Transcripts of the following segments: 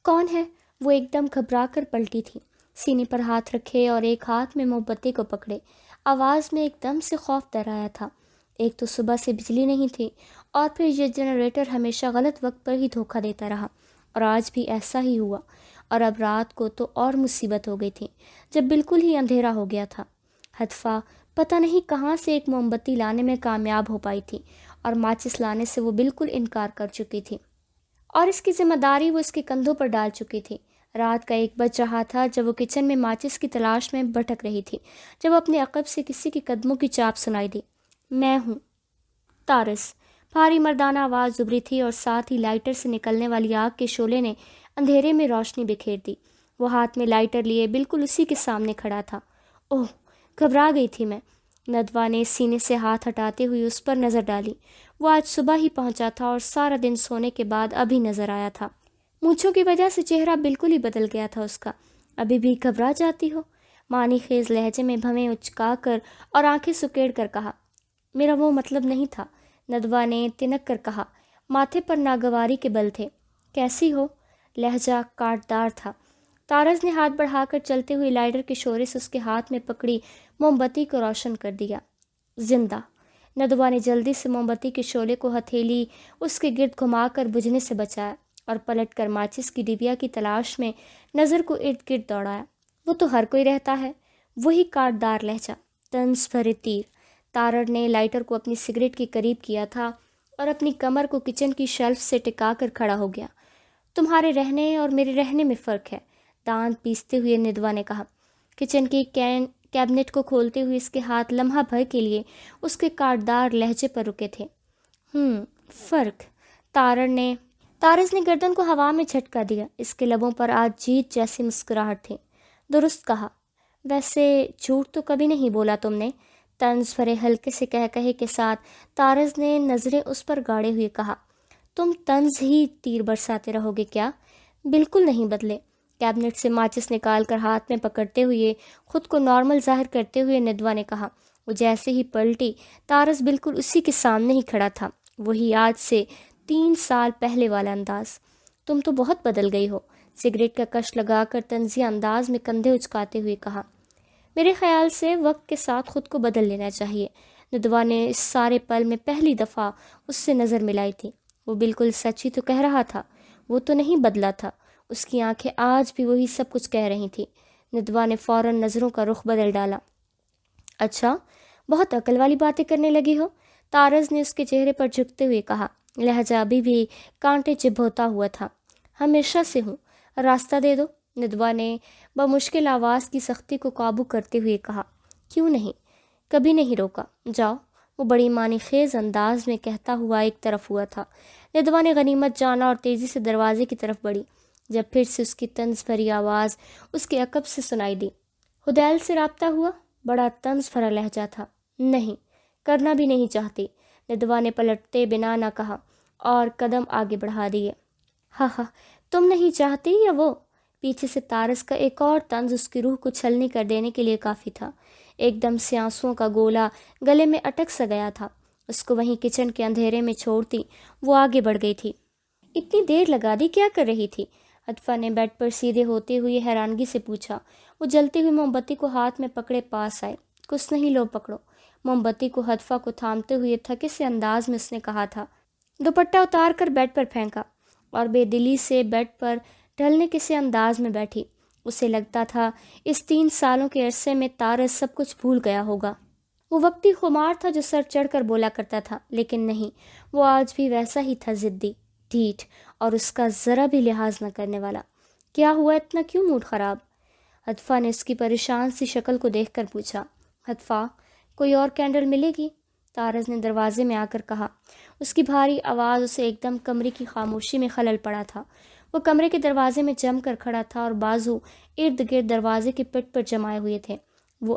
کون ہے؟ وہ ایک دم گھبرا کر پلٹی تھی، سینے پر ہاتھ رکھے اور ایک ہاتھ میں موم بتی کو پکڑے۔ آواز میں ایک دم سے خوف ڈرایا تھا۔ ایک تو صبح سے بجلی نہیں تھی، اور پھر یہ جنریٹر ہمیشہ غلط وقت پر ہی دھوکہ دیتا رہا، اور آج بھی ایسا ہی ہوا۔ اور اب رات کو تو اور مصیبت ہو گئی تھی، جب بالکل ہی اندھیرا ہو گیا تھا۔ ہتفا پتہ نہیں کہاں سے ایک موم بتی لانے میں کامیاب ہو پائی تھی، اور ماچس لانے سے وہ بالکل انکار کر چکی تھی، اور اس کی ذمہ داری وہ اس کے کندھوں پر ڈال چکی تھی۔ رات کا 1 بج رہا تھا جب وہ کچن میں ماچس کی تلاش میں بھٹک رہی تھی، جب اپنے عقب سے کسی کے قدموں کی چاپ سنائی دی۔ میں ہوں، طارس۔ بھاری مردانہ آواز ابھری تھی، اور ساتھ ہی لائٹر سے نکلنے والی آگ کے شعلے نے اندھیرے میں روشنی بکھیر دی۔ وہ ہاتھ میں لائٹر لیے بالکل اسی کے سامنے کھڑا تھا۔ اوہ، گھبرا گئی تھی میں۔ ندوہ نے سینے سے ہاتھ ہٹاتے ہوئے اس پر نظر ڈالی۔ وہ آج صبح ہی پہنچا تھا اور سارا دن سونے کے بعد ابھی نظر آیا تھا۔ مونچھوں کی وجہ سے چہرہ بالکل ہی بدل گیا تھا اس کا۔ ابھی بھی گھبرا جاتی ہو؟ معنی خیز لہجے میں بھویں اچکا کر اور آنکھیں سکیڑ کر کہا۔ میرا وہ مطلب نہیں تھا، ندوہ نے تنک کر کہا۔ ماتھے پر ناگواری کے بل تھے۔ کیسی ہو؟ لہجہ کاٹدار تھا۔ طارز نے ہاتھ بڑھا کر چلتے ہوئے لائٹر کے شورے سے اس کے ہاتھ میں پکڑی موم بتی کو روشن کر دیا۔ زندہ۔ ندوہ نے جلدی سے موم بتی کے شعلے کو ہتھیلی اس کے گرد گھما کر بجھنے سے بچایا، اور پلٹ کر ماچس کی ڈبیا کی تلاش میں نظر کو ارد گرد دوڑایا۔ وہ تو ہر کوئی رہتا ہے، وہی کاٹدار لہجہ، طنز بھرے تیر۔ تارڑ نے لائٹر کو اپنی سگریٹ کے قریب کیا تھا اور اپنی کمر کو کچن کی شیلف سے ٹکا کر کھڑا ہو گیا۔ تمہارے رہنے اور میرے رہنے میں فرق ہے، دانت پیستے ہوئے ندوہ نے کہا۔ کچن کی کیبنٹ کو کھولتے ہوئے اس کے ہاتھ لمحہ بھر کے لیے اس کے کاٹدار لہجے پر رکے تھے۔ فرق۔ طارز نے گردن کو ہوا میں جھٹکا دیا۔ اس کے لبوں پر آج جیت جیسی مسکراہٹ تھی۔ درست کہا۔ ویسے جھوٹ تو کبھی نہیں بولا تم نے، طنز بھرے ہلکے سے کہے کے ساتھ طارز نے نظریں اس پر گاڑے ہوئے کہا۔ تم طنز ہی تیر برساتے رہو گے کیا؟ بالکل نہیں بدلے۔ کیبنٹ سے ماچس نکال کر ہاتھ میں پکڑتے ہوئے خود کو نارمل ظاہر کرتے ہوئے ندوہ نے کہا۔ وہ جیسے ہی پلٹی، طارز بالکل اسی کے سامنے ہی کھڑا تھا، وہی آج سے 3 سال پہلے والا انداز۔ تم تو بہت بدل گئی ہو، سگریٹ کا کش لگا کر طنزیہ انداز میں کندھے اچکاتے ہوئے کہا۔ میرے خیال سے وقت کے ساتھ خود کو بدل لینا چاہیے۔ ندوہ نے اس سارے پل میں پہلی دفعہ اس سے نظر ملائی تھی۔ وہ بالکل سچ ہی تو کہہ رہا تھا، وہ تو نہیں بدلا تھا۔ اس کی آنکھیں آج بھی وہی سب کچھ کہہ رہی تھیں۔ ندوہ نے فوراً نظروں کا رخ بدل ڈالا۔ اچھا، بہت عقل والی باتیں کرنے لگی ہو، طارز نے اس کے چہرے پر جھکتے ہوئے کہا۔ لہجہ ابھی بھی کانٹے چبھوتا ہوا تھا۔ ہمیشہ سے ہوں، راستہ دے دو، ندوہ نے بمشکل آواز کی سختی کو قابو کرتے ہوئے کہا۔ کیوں نہیں؟ کبھی نہیں روکا، جاؤ، وہ بڑی معنی خیز انداز میں کہتا ہوا ایک طرف ہوا تھا۔ ندوہ نے غنیمت جانا اور تیزی سے دروازے کی طرف بڑھی، جب پھر سے اس کی طنز بھری آواز اس کے عقب سے سنائی دی۔ ہدیل سے رابطہ ہوا؟ بڑا طنز بھرا لہجہ تھا۔ نہیں، کرنا بھی نہیں چاہتی، ندوہ نے پلٹتے بنا نہ کہا اور قدم آگے بڑھا دیے۔ ہاں، تم نہیں چاہتی یا وہ؟ پیچھے سے طارز کا ایک اور طنز اس کی روح کو چھلنی کر دینے کے لیے کافی تھا۔ ایک دم سے آنسوؤں کا گولا گلے میں اٹک سا گیا تھا۔ اس کو وہیں کچن کے اندھیرے میں چھوڑتی وہ آگے بڑھ گئی تھی۔ اتنی دیر لگا دی، کیا کر رہی تھی؟ ہتفا نے بیڈ پر سیدھے ہوتے ہوئے حیرانگی سے پوچھا۔ وہ جلتی ہوئی موم بتی کو ہاتھ میں پکڑے پاس آئے۔ کچھ نہیں، لو پکڑو۔ موم بتی کو ہتفا کو تھامتے ہوئے تھکے سے انداز میں اس نے کہا تھا۔ دوپٹہ اتار کر بیڈ پر پھینکا اور بے دلی سے بیڈ پر ڈھلنے کے سے انداز میں بیٹھی۔ اسے لگتا تھا اس 3 سالوں کے عرصے میں طارز سب کچھ بھول گیا ہوگا۔ وہ وقتی خمار تھا جو سر چڑھ کر بولا کرتا تھا، لیکن نہیں، وہ آج بھی ویسا ہی تھا، ضدی، ڈھیٹ، اور اس کا ذرا بھی لحاظ نہ کرنے والا۔ کیا ہوا، اتنا کیوں موڈ خراب؟ ہتفا نے اس کی پریشان سی شکل کو دیکھ کر پوچھا۔ ہتفا، کوئی اور کینڈل ملے گی؟ طارز نے دروازے میں آ کر کہا۔ اس کی بھاری آواز اسے ایک دم کمرے کی خاموشی میں خلل پڑا تھا۔ وہ کمرے کے دروازے میں جم کر کھڑا تھا اور بازو ارد گرد دروازے کے پٹ پر جمائے ہوئے تھے۔ وہ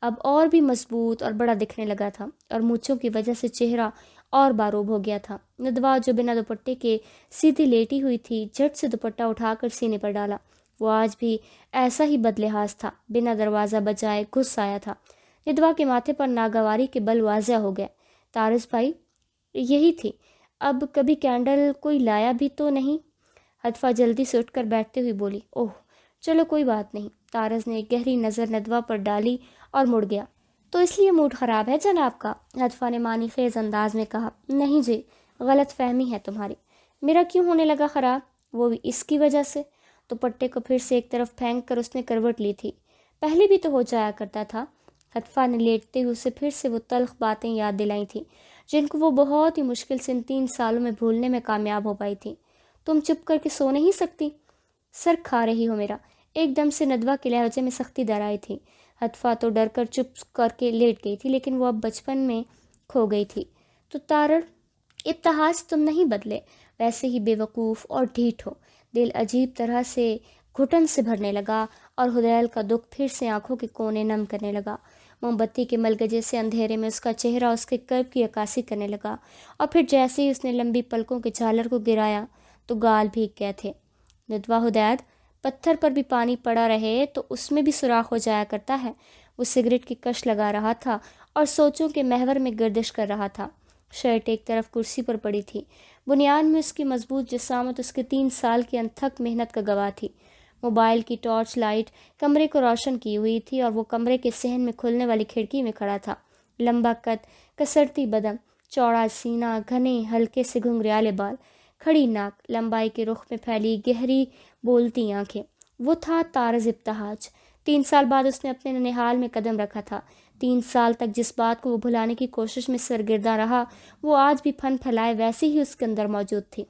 اب اور بھی مضبوط اور بڑا دکھنے لگا تھا، اور مونچھوں کی وجہ سے چہرہ اور باروب ہو گیا تھا۔ ندوہ جو بنا دوپٹے کے سیدھی لیٹی ہوئی تھی، جھٹ سے دوپٹہ اٹھا کر سینے پر ڈالا۔ وہ آج بھی ایسا ہی بد لحاظ تھا، بنا دروازہ بجائے گھس آیا تھا۔ ندوہ کے ماتھے پر ناگواری کے بل واضح ہو گئے۔ طارز بھائی، یہی تھی، اب کبھی کینڈل کوئی لایا بھی تو نہیں؟ ہتفا جلدی سے اٹھ کر بیٹھتے ہوئی بولی، اوہ چلو کوئی بات نہیں۔ طارز نے ایک گہری نظر ندوہ پر ڈالی اور مڑ گیا۔ تو اس لیے موڈ خراب ہے جناب کا؟ ہتفا نے معنی خیز انداز میں کہا۔ نہیں جی، غلط فہمی ہے تمہاری۔ میرا کیوں ہونے لگا خراب؟ وہ بھی اس کی وجہ سے؟ دوپٹے کو پھر سے ایک طرف پھینک کر اس نے کروٹ لی تھی۔ پہلے بھی تو ہو جایا کرتا تھا۔ ہتفا نے لیٹتے ہوئے اسے پھر سے وہ تلخ باتیں یاد دلائی تھیں جن کو وہ بہت ہی مشکل سے ان 3 سالوں میں بھولنے میں کامیاب ہو پائی تھی۔ تم چپ کر کے سو نہیں سکتی؟ سر کھا رہی ہو میرا؟ ایک دم سے ندوہ کے لہجے میں سختی در آئی تھی۔ ہتفا تو ڈر کر چپ کر کے لیٹ گئی تھی، لیکن وہ اب بچپن میں کھو گئی تھی۔ تو تارڑ، ابتہاج تم نہیں بدلے، ویسے ہی بے وقوف اور ڈھیٹ ہو۔ دل عجیب طرح سے گھٹن سے بھرنے لگا اور حدیل کا دکھ پھر سے آنکھوں کے کونے نم کرنے لگا۔ موم بتی کے ملگجے سے اندھیرے میں اس کا چہرہ اس کے کرب کی عکاسی کرنے لگا، اور پھر جیسے ہی اس نے لمبی پلکوں کے جھالر کو گرایا تو گال بھیگ گئے تھے۔ ندوہ حدید، پتھر پر بھی پانی پڑا رہے تو اس میں بھی سوراخ ہو جایا کرتا ہے۔ وہ سگریٹ کی کش لگا رہا تھا اور سوچوں کے محور میں گردش کر رہا تھا۔ شرٹ ایک طرف کرسی پر پڑی تھی۔ بنیاد میں اس کی مضبوط جسامت اس کے 3 سال کی انتھک محنت کا گواہ تھی۔ موبائل کی ٹارچ لائٹ کمرے کو روشن کی ہوئی تھی اور وہ کمرے کے صحن میں کھلنے والی کھڑکی میں کھڑا تھا۔ لمبا قد، کسرتی بدن، چوڑا سینہ، گھنے ہلکے سے گھنگریالے بال، کھڑی ناک، لمبائی کے رخ میں پھیلی گہری بولتی آنکھیں۔ وہ تھا طارز ابتہاج۔ 3 سال بعد اس نے اپنے ننھیال میں قدم رکھا تھا۔ 3 سال تک جس بات کو وہ بھلانے کی کوشش میں سرگرداں رہا، وہ آج بھی پھن پھیلائے ویسے ہی اس کے اندر موجود تھی۔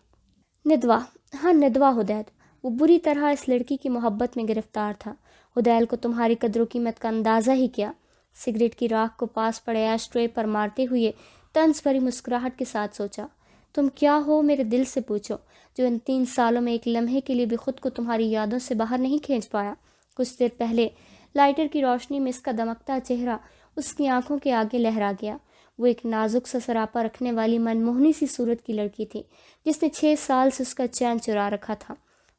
ندوہ، ہاں ندوہ حدید، وہ بری طرح اس لڑکی کی محبت میں گرفتار تھا۔ حدیل کو تمہاری قدر و قیمت کا اندازہ ہی کیا؟ سگریٹ کی راکھ کو پاس پڑے ایش ٹرے پر مارتے ہوئے طنز بھری مسکراہٹ کے ساتھ سوچا۔ تم کیا ہو میرے دل سے پوچھو، جو ان 3 سالوں میں ایک لمحے کے لیے بھی خود کو تمہاری یادوں سے باہر نہیں کھینچ پایا۔ کچھ دیر پہلے لائٹر کی روشنی میں اس کا دمکتا چہرہ اس کی آنکھوں کے آگے لہرا گیا۔ وہ ایک نازک سا سراپا رکھنے والی منموہنی سی صورت کی لڑکی تھی جس نے 6 سال سے اس کا چین چرا رکھا تھا۔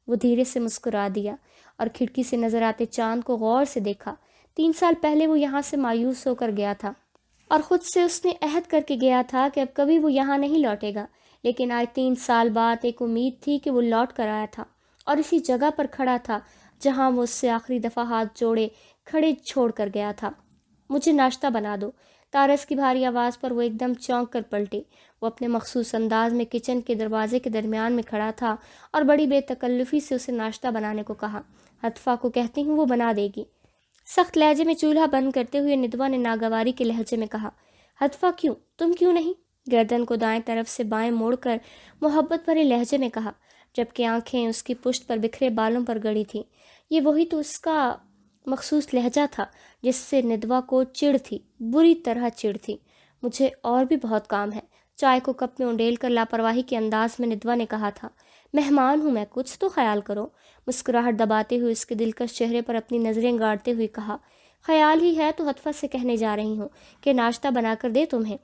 وہ دھیرے سے مسکرا دیا اور کھڑکی سے نظر آتے چاند کو غور سے دیکھا۔ 3 سال پہلے وہ یہاں سے مایوس ہو کر گیا تھا اور خود سے اس نے عہد کر کے گیا تھا کہ اب کبھی وہ یہاں نہیں لوٹے گا، لیکن آج 3 سال بعد ایک امید تھی کہ وہ لوٹ کر آیا تھا اور اسی جگہ پر کھڑا تھا جہاں وہ اس سے آخری دفعہ ہاتھ جوڑے کھڑے چھوڑ کر گیا تھا۔ مجھے ناشتہ بنا دو۔ طارز کی بھاری آواز پر وہ ایک دم چونک کر پلٹی۔ وہ اپنے مخصوص انداز میں کچن کے دروازے کے درمیان میں کھڑا تھا اور بڑی بے تکلفی سے اسے ناشتہ بنانے کو کہا۔ ہتفا کو کہتی ہوں وہ بنا دے گی۔ سخت لہجے میں چولہا بند کرتے ہوئے ندوہ نے ناگواری کے لہجے میں کہا۔ ہتفا کیوں؟ تم کیوں نہیں؟ گردن کو دائیں طرف سے بائیں موڑ کر محبت بھرے لہجے میں کہا، جبکہ آنکھیں اس کی پشت پر بکھرے بالوں پر گڑی تھیں۔ یہ وہی تو اس کا مخصوص لہجہ تھا جس سے ندوہ کو چڑ تھی، بری طرح چڑ تھی۔ مجھے اور بھی بہت کام ہے، چائے کو کپ میں انڈیل کر لاپرواہی کے انداز میں ندوہ نے کہا تھا۔ مہمان ہوں میں، کچھ تو خیال کرو۔ مسکراہٹ دباتے ہوئے اس کے دلکش چہرے پر اپنی نظریں گاڑتے ہوئے کہا، خیال ہی ہے تو ہتفا سے کہنے جا رہی ہوں کہ ناشتہ بنا کر دے تمہیں۔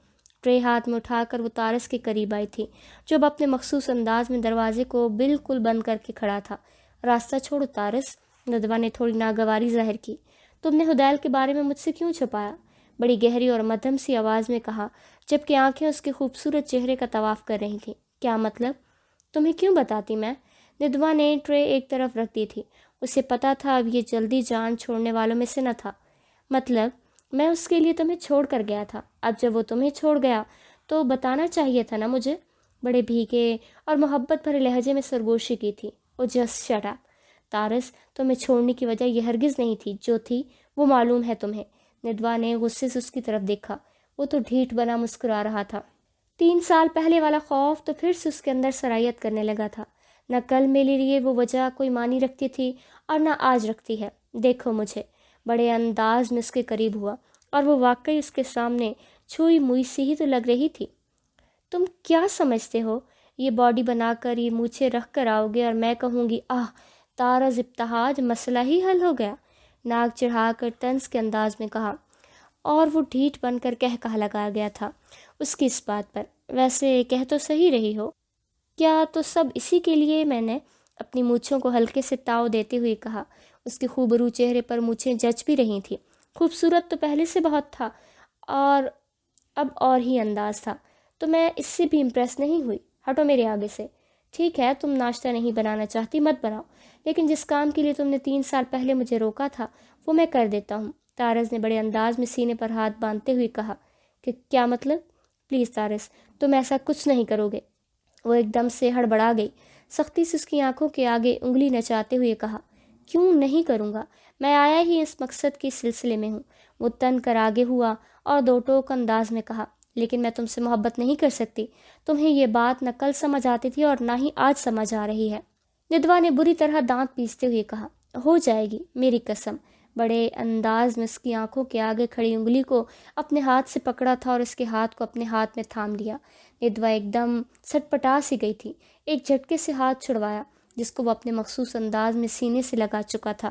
ٹرے ہاتھ میں اٹھا کر وہ طارز کے قریب آئی تھی جو اب اپنے مخصوص انداز میں دروازے کو بالکل بند کر کے کھڑا تھا۔ راستہ چھوڑو طارز، ندوہ نے تھوڑی ناگواری ظاہر کی۔ تم نے حدیل کے بارے میں مجھ سے کیوں چھپایا؟ بڑی گہری اور مدھم سی آواز میں کہا، جبکہ آنکھیں اس کے خوبصورت چہرے کا طواف کر رہی تھیں۔ کیا مطلب؟ تمہیں کیوں بتاتی میں؟ ندوہ نے ٹرے ایک طرف رکھ دی تھی۔ اسے پتا تھا اب یہ جلدی جان چھوڑنے والوں میں سے نہ تھا۔ مطلب میں اس کے لیے تمہیں چھوڑ کر گیا تھا، اب جب وہ تمہیں چھوڑ گیا تو بتانا چاہیے تھا نا مجھے۔ بڑے بھیگے اور محبت بھرے لہجے میں سرگوشی کی تھی۔ او جسٹ شٹ اپ طارز، تمہیں چھوڑنے کی وجہ یہ ہرگز نہیں تھی، جو تھی وہ معلوم ہے تمہیں۔ ندوہ نے غصے سے اس کی طرف دیکھا۔ وہ تو ڈھیٹ بنا مسکرا رہا تھا۔ 3 سال پہلے والا خوف تو پھر سے اس کے اندر سرایت کرنے لگا تھا۔ نہ کل میرے لیے وہ وجہ کوئی معنی رکھتی تھی اور نہ آج رکھتی ہے۔ دیکھو مجھے، بڑے انداز میں اس کے قریب ہوا اور وہ واقعی اس کے سامنے چھوئی موئی سی ہی تو لگ رہی تھی۔ تم کیا سمجھتے ہو، یہ باڈی بنا کر، یہ مونچھیں رکھ کر آؤ گے اور میں کہوں گی آہ طارز ابتہاج، مسئلہ ہی حل ہو گیا؟ ناک چڑھا کر طنز کے انداز میں کہا، اور وہ ڈھیٹ بن کر کہا لگا گیا تھا اس کی اس بات پر۔ ویسے کہہ تو صحیح رہی ہو، کیا تو سب اسی کے لیے؟ میں نے اپنی مونچھوں کو ہلکے سے تاؤ دیتے ہوئے کہا۔ اس کے خوبرو چہرے پر مونچھیں جچ بھی رہی تھیں۔ خوبصورت تو پہلے سے بہت تھا اور اب اور ہی انداز تھا، تو میں اس سے بھی امپریس نہیں ہوئی۔ ہٹو میرے آگے سے۔ ٹھیک ہے، تم ناشتہ نہیں بنانا چاہتی مت بناؤ، لیکن جس کام کے لیے تم نے 3 سال پہلے مجھے روکا تھا وہ میں کر دیتا ہوں۔ تارس نے بڑے انداز میں سینے پر ہاتھ باندھتے ہوئے کہا۔ کہ کیا مطلب؟ پلیز تارس، تم ایسا کچھ نہیں کرو گے۔ وہ ایک دم سے ہڑبڑا گئی، سختی سے اس کی آنکھوں کے آگے انگلی نچاتے ہوئے کہا۔ کیوں نہیں کروں گا؟ میں آیا ہی اس مقصد کے سلسلے میں ہوں۔ وہ تن کر آگے ہوا اور دو ٹوک انداز میں کہا، لیکن میں تم سے محبت نہیں کر سکتی۔ تمہیں یہ بات نہ کل سمجھ آتی تھی اور نہ ہی آج سمجھ آ رہی ہے۔ ندوا نے بری طرح دانت پیستے ہوئے کہا۔ ہو جائے گی، میری قسم۔ بڑے انداز میں اس کی آنکھوں کے آگے کھڑی انگلی کو اپنے ہاتھ سے پکڑا تھا اور اس کے ہاتھ کو اپنے ہاتھ میں تھام لیا۔ ندوا ایک دم سٹپٹا سی گئی تھی، ایک جھٹکے سے ہاتھ چھڑوایا جس کو وہ اپنے مخصوص انداز میں سینے سے لگا چکا تھا۔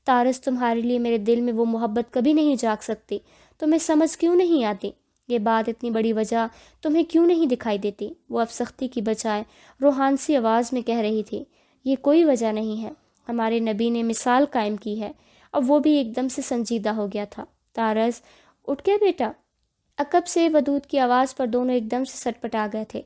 تارس، تمہارے لیے میرے دل میں وہ محبت کبھی نہیں جاگ سکتی، تمہیں سمجھ کیوں نہیں آتی؟ یہ بات اتنی بڑی وجہ تمہیں کیوں نہیں دکھائی دیتی؟ وہ اب سختی کی بجائے روحانسی آواز میں کہہ رہی تھی۔ یہ کوئی وجہ نہیں ہے، ہمارے نبی نے مثال قائم کی ہے۔ اب وہ بھی ایک دم سے سنجیدہ ہو گیا تھا۔ تارس، اٹھ گیا بیٹا؟ عقب سے ودود کی آواز پر دونوں ایک دم سے سٹپٹا گئے تھے۔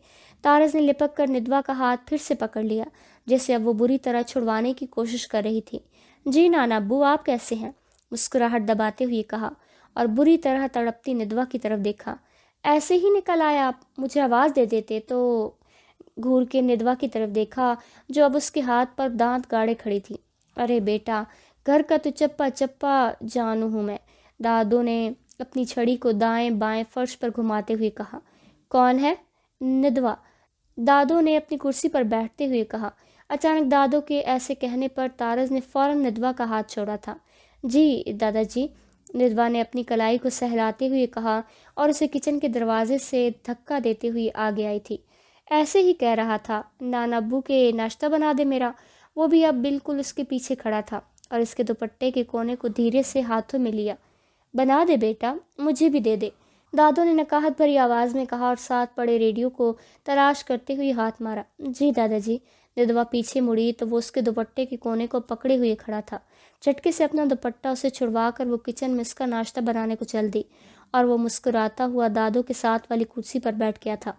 تارس نے لپک کر ندوا کا ہاتھ پھر سے پکڑ لیا، جیسے اب وہ بری طرح چھڑوانے کی کوشش کر رہی تھی۔ جی نانا ابو، آپ کیسے ہیں؟ مسکراہٹ دباتے ہوئے کہا اور بری طرح تڑپتی ندوا کی طرف دیکھا۔ ایسے ہی نکل آیا آپ، مجھے آواز دے دیتے تو۔ گھور کے ندوا کی طرف دیکھا جو اب اس کے ہاتھ پر دانت گاڑے کھڑی تھی۔ ارے بیٹا، گھر کا تو چپا چپا جانو ہوں میں، دادو نے اپنی چھڑی کو دائیں بائیں فرش پر گھماتے ہوئے کہا۔ کون ہے؟ ندوا، دادو نے اپنی کرسی پر بیٹھتے ہوئے کہا۔ اچانک دادو کے ایسے کہنے پر تارس نے فوراً ندوا کا ہاتھ چھوڑا تھا۔ جی دادا جی، ندوا نے اپنی کلائی کو سہلاتے ہوئے کہا اور اسے کچن کے دروازے سے دھکا دیتے ہوئے آگے آئی تھی۔ ایسے ہی کہہ رہا تھا، نانا ابو کے ناشتہ بنا دے میرا۔ وہ بھی اب بالکل اس کے پیچھے کھڑا تھا اور اس کے دوپٹے کے کونے کو دھیرے سے ہاتھوں میں لیا۔ بنا دے بیٹا، مجھے بھی دے دے، دادو نے نکاہت بھری آواز میں کہا اور ساتھ پڑے ریڈیو کو تلاش کرتے ہوئے ہاتھ مارا۔ جی دادا جی۔ ندوا پیچھے مڑی تو وہ اس کے دوپٹے کے کونے کو پکڑے ہوئے کھڑا تھا۔ جھٹکے سے اپنا دوپٹہ اسے چھڑوا کر وہ کچن میں اس کا ناشتہ بنانے کو چل دی اور وہ مسکراتا ہوا دادو کے ساتھ والی کرسی پر بیٹھ گیا تھا۔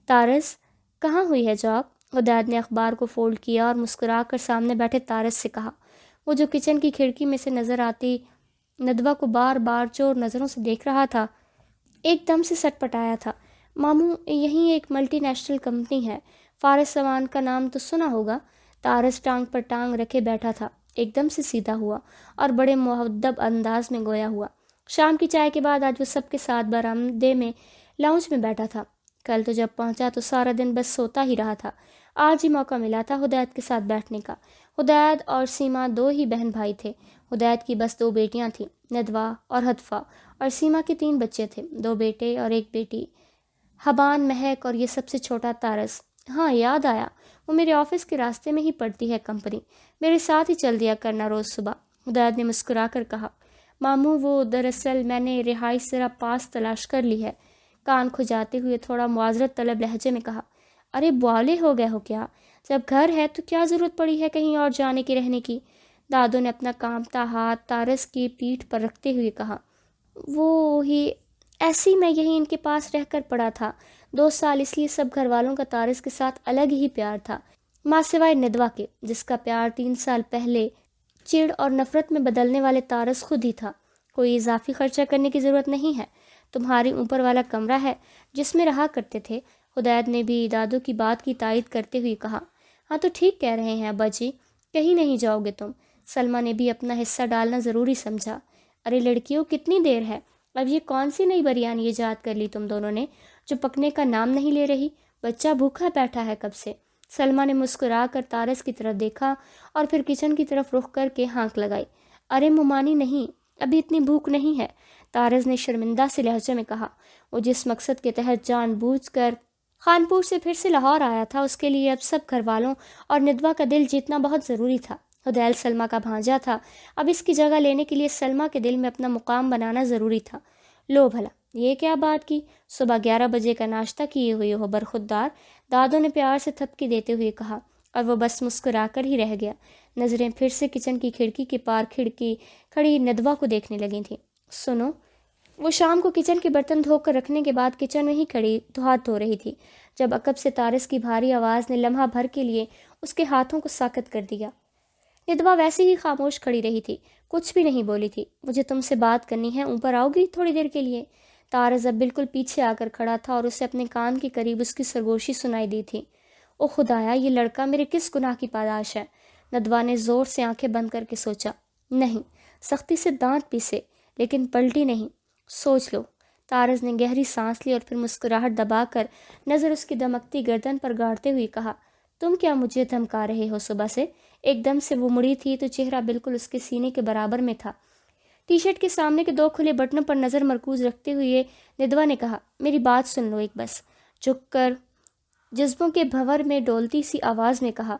تارس، کہاں ہوئی ہے جاب؟ وداد نے اخبار کو فولڈ کیا اور مسکرا کر سامنے بیٹھے تارس سے کہا۔ وہ جو کچن کی کھڑکی میں سے نظر آتی ندوا کو بار بار چور نظروں سے دیکھ رہا تھا، ایک دم سے سٹ پٹایا تھا۔ ماموں، یہیں ایک ملٹی نیشنل کمپنی ہے، فارس سامان کا نام تو سنا ہوگا۔ تارس ٹانگ پر ٹانگ رکھے بیٹھا تھا، ایک دم سے سیدھا ہوا اور بڑے مؤدب انداز میں گویا ہوا۔ شام کی چائے کے بعد آج وہ سب کے ساتھ برآمدے میں لاؤنج میں بیٹھا تھا۔ کل تو جب پہنچا تو سارا دن بس سوتا ہی رہا تھا۔ آج ہی موقع ملا تھا ہدایت کے ساتھ بیٹھنے کا۔ ہدایت اور سیما دو ہی بہن بھائی تھے۔ ہدایت کی بس 2 بیٹیاں تھیں، ندوا اور ہدفہ، اور سیما کے 3 بچے تھے، 2 بیٹے اور 1 بیٹی، حبان، مہک اور یہ سب سے چھوٹا تارس۔ ہاں یاد آیا، وہ میرے آفس کے راستے میں ہی پڑتی ہے کمپنی، میرے ساتھ ہی چل دیا کرنا روز صبح، ہدایت نے مسکرا کر کہا۔ ماموں، وہ دراصل میں نے رہائش ذرا پاس تلاش کر لی ہے، کان کھجاتے ہوئے تھوڑا معذرت طلب لہجے میں کہا۔ ارے بوالے ہو گئے ہو کیا؟ جب گھر ہے تو کیا ضرورت پڑی ہے کہیں اور جانے کی رہنے کی؟ دادو نے اپنا کانپتا ہاتھ تارس کی پیٹھ پر رکھتے ہوئے کہا۔ وہ ہی ایسی میں یہی ان کے پاس رہ کر پڑا تھا 2 سال، اس لیے سب گھر والوں کا تارس کے ساتھ الگ ہی پیار تھا، ماں سوائے ندوا کے، جس کا پیار 3 سال پہلے چڑ اور نفرت میں بدلنے والے تارس خود ہی تھا۔ کوئی اضافی خرچہ کرنے کی ضرورت نہیں ہے، تمہاری اوپر والا کمرہ ہے جس میں رہا کرتے تھے۔ ہدایت نے بھی دادو کی بات کی تائید کرتے ہوئے کہا۔ ہاں تو ٹھیک کہہ رہے ہیں ابا جی، کہیں نہیں جاؤ گے تم؟ سلمہ نے بھی اپنا حصہ ڈالنا ضروری سمجھا۔ ارے لڑکیوں، کتنی دیر ہے؟ اب یہ کون سی نئی بریانی ایجاد کر لی تم دونوں نے جو پکنے کا نام نہیں لے رہی؟ بچہ بھوکا بیٹھا ہے کب سے۔ سلمہ نے مسکرا کر تارس کی طرف دیکھا اور پھر کچن کی طرف رخ کر کے ہانک لگائی۔ ارے ممانی نہیں، ابھی اتنی بھوک نہیں ہے، تارس نے شرمندہ سے لہجے میں کہا۔ وہ جس مقصد کے تحت جان بوجھ کر خانپور سے پھر سے لاہور آیا تھا، اس کے لیے اب سب گھر والوں اور ندوا کا دل جیتنا بہت ضروری تھا۔ ہدایل سلمہ کا بھانجا تھا، اب اس کی جگہ لینے کے لیے سلمہ کے دل میں اپنا مقام بنانا ضروری تھا۔ لو بھلا، یہ کیا بات کی؟ صبح 11 بجے کا ناشتہ کیے ہوئے ہو برخودار، دادو نے پیار سے تھپکی دیتے ہوئے کہا، اور وہ بس مسکرا کر ہی رہ گیا۔ نظریں پھر سے کچن کی کھڑکی کے پار کھڑکی کھڑی ندوا کو دیکھنے لگی تھیں۔ سنو، وہ شام کو کچن کے برتن دھو کر رکھنے کے بعد کچن میں ہی کھڑی ہاتھ دھو رہی تھی جب عقب سے طارز کی بھاری آواز نے لمحہ بھر کے لیے اس کے ہاتھوں کو ساکت کر دیا۔ ندوہ ویسے ہی خاموش کھڑی رہی تھی، کچھ بھی نہیں بولی تھی۔ مجھے تم سے بات کرنی ہے، اوپر آؤ گی تھوڑی دیر کے لیے؟ طارز اب بالکل پیچھے آ کر کھڑا تھا اور اسے اپنے کان کے قریب اس کی سرگوشی سنائی دی تھی۔ او خدایا، یہ لڑکا میرے کس گناہ کی پاداش ہے؟ ندوہ نے زور سے آنکھیں بند کر کے سوچا۔ نہیں، سختی سے دانت پیسے، لیکن پلٹی نہیں۔ سوچ لو۔ طارز نے گہری سانس لی اور پھر مسکراہٹ دبا کر نظر اس کی دمکتی گردن پر گاڑتے ہوئے کہا، تم کیا مجھے دھمکا رہے ہو صبح سے؟ ایک دم سے وہ مڑی تھی تو چہرہ بالکل اس کے سینے کے برابر میں تھا۔ ٹی شرٹ کے سامنے کے 2 کھلے بٹنوں پر نظر مرکوز رکھتے ہوئے ندوہ نے کہا، میری بات سن لو ایک بس۔ جھک کر جذبوں کے بھنور میں ڈولتی سی آواز میں کہا،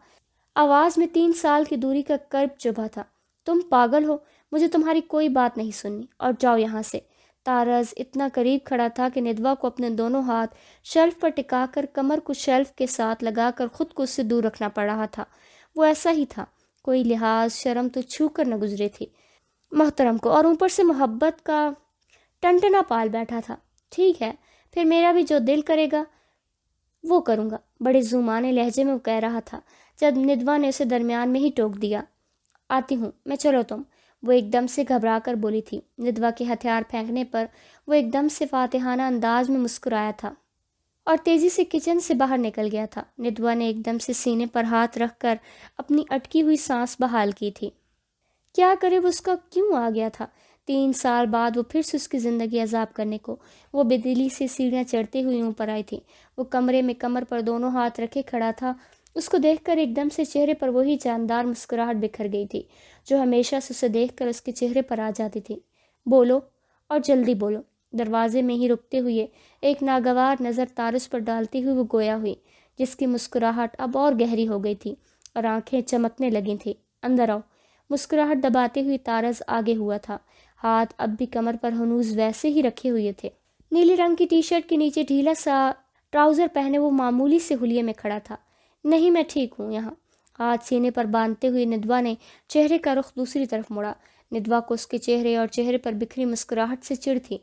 آواز میں 3 سال کی دوری کا کرب چبھا تھا۔ تم پاگل ہو، مجھے تمہاری کوئی بات نہیں سننی، اور جاؤ یہاں سے۔ طارز اتنا قریب کھڑا تھا کہ ندوہ کو اپنے دونوں ہاتھ شیلف پر ٹکا کر کمر کو شیلف کے ساتھ لگا کر خود کو اس سے دور رکھنا پڑ رہا تھا۔ وہ ایسا ہی تھا، کوئی لحاظ شرم تو چھو کر نہ گزرے تھی محترم کو، اور اوپر سے محبت کا ٹنٹنا پال بیٹھا تھا۔ ٹھیک ہے، پھر میرا بھی جو دل کرے گا وہ کروں گا، بڑے زومانے لہجے میں وہ کہہ رہا تھا، جب ندوہ نے اسے درمیان میں ہی ٹوک دیا۔ آتی ہوں میں، چلو تم، وہ ایک دم سے گھبرا کر بولی تھی۔ ندوہ کے ہتھیار پھینکنے پر وہ ایک دم سے فاتحانہ انداز میں مسکرایا تھا اور تیزی سے کچن سے باہر نکل گیا تھا۔ ندوہ نے ایک دم سے سینے پر ہاتھ رکھ کر اپنی اٹکی ہوئی سانس بحال کی تھی۔ کیا کرے، وہ اس کا کیوں آ گیا تھا؟ 3 سال بعد وہ پھر سے اس کی زندگی عذاب کرنے کو۔ وہ بے دلی سے سیڑھیاں چڑھتے ہوئے اوپر آئی تھی۔ وہ کمرے میں کمر پر دونوں ہاتھ رکھے کھڑا تھا۔ اس کو دیکھ کر ایک دم سے چہرے پر وہی جاندار مسکراہٹ بکھر گئی تھی جو ہمیشہ سے اسے دیکھ کر اس کے چہرے پر آ جاتی تھی۔ بولو، اور جلدی بولو۔ دروازے میں ہی رکتے ہوئے ایک ناگوار نظر طارز پر ڈالتی ہوئی وہ گویا ہوئی، جس کی مسکراہٹ اب اور گہری ہو گئی تھی اور آنکھیں چمکنے لگی تھیں۔ اندر آؤ۔ مسکراہٹ دباتے ہوئے طارز آگے ہوا تھا، ہاتھ اب بھی کمر پر ہنوز ویسے ہی رکھے ہوئے تھے۔ نیلی رنگ کی ٹی شرٹ کے نیچے ڈھیلا سا ٹراؤزر پہنے وہ معمولی سے حلیے میں کھڑا تھا۔ نہیں، میں ٹھیک ہوں یہاں۔ ہاتھ سینے پر باندھتے ہوئے ندوہ نے چہرے کا رخ دوسری طرف موڑا۔ ندوہ کو اس کے چہرے اور چہرے پر بکھری مسکراہٹ سے چڑ تھی۔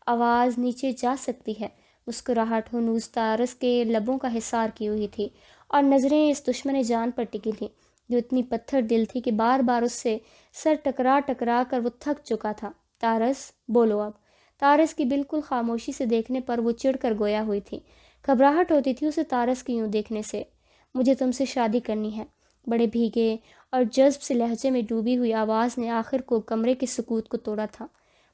آواز نیچے جا سکتی ہے۔ مسکراہٹ ہنوز طارز کے لبوں کا حصار کی ہوئی تھی اور نظریں اس دشمن جان پر ٹکی تھیں جو اتنی پتھر دل تھی کہ بار بار اس سے سر ٹکرا ٹکرا کر وہ تھک چکا تھا۔ طارز، بولو اب۔ طارز کی بالکل خاموشی سے دیکھنے پر وہ چڑ کر گویا ہوئی تھی۔ گھبراہٹ ہوتی تھی اسے طارز کی یوں دیکھنے سے۔ مجھے تم سے شادی کرنی ہے، بڑے بھیگے اور جذب سے لہجے میں ڈوبی ہوئی آواز نے آخر کو کمرے کے سکوت کو توڑا تھا۔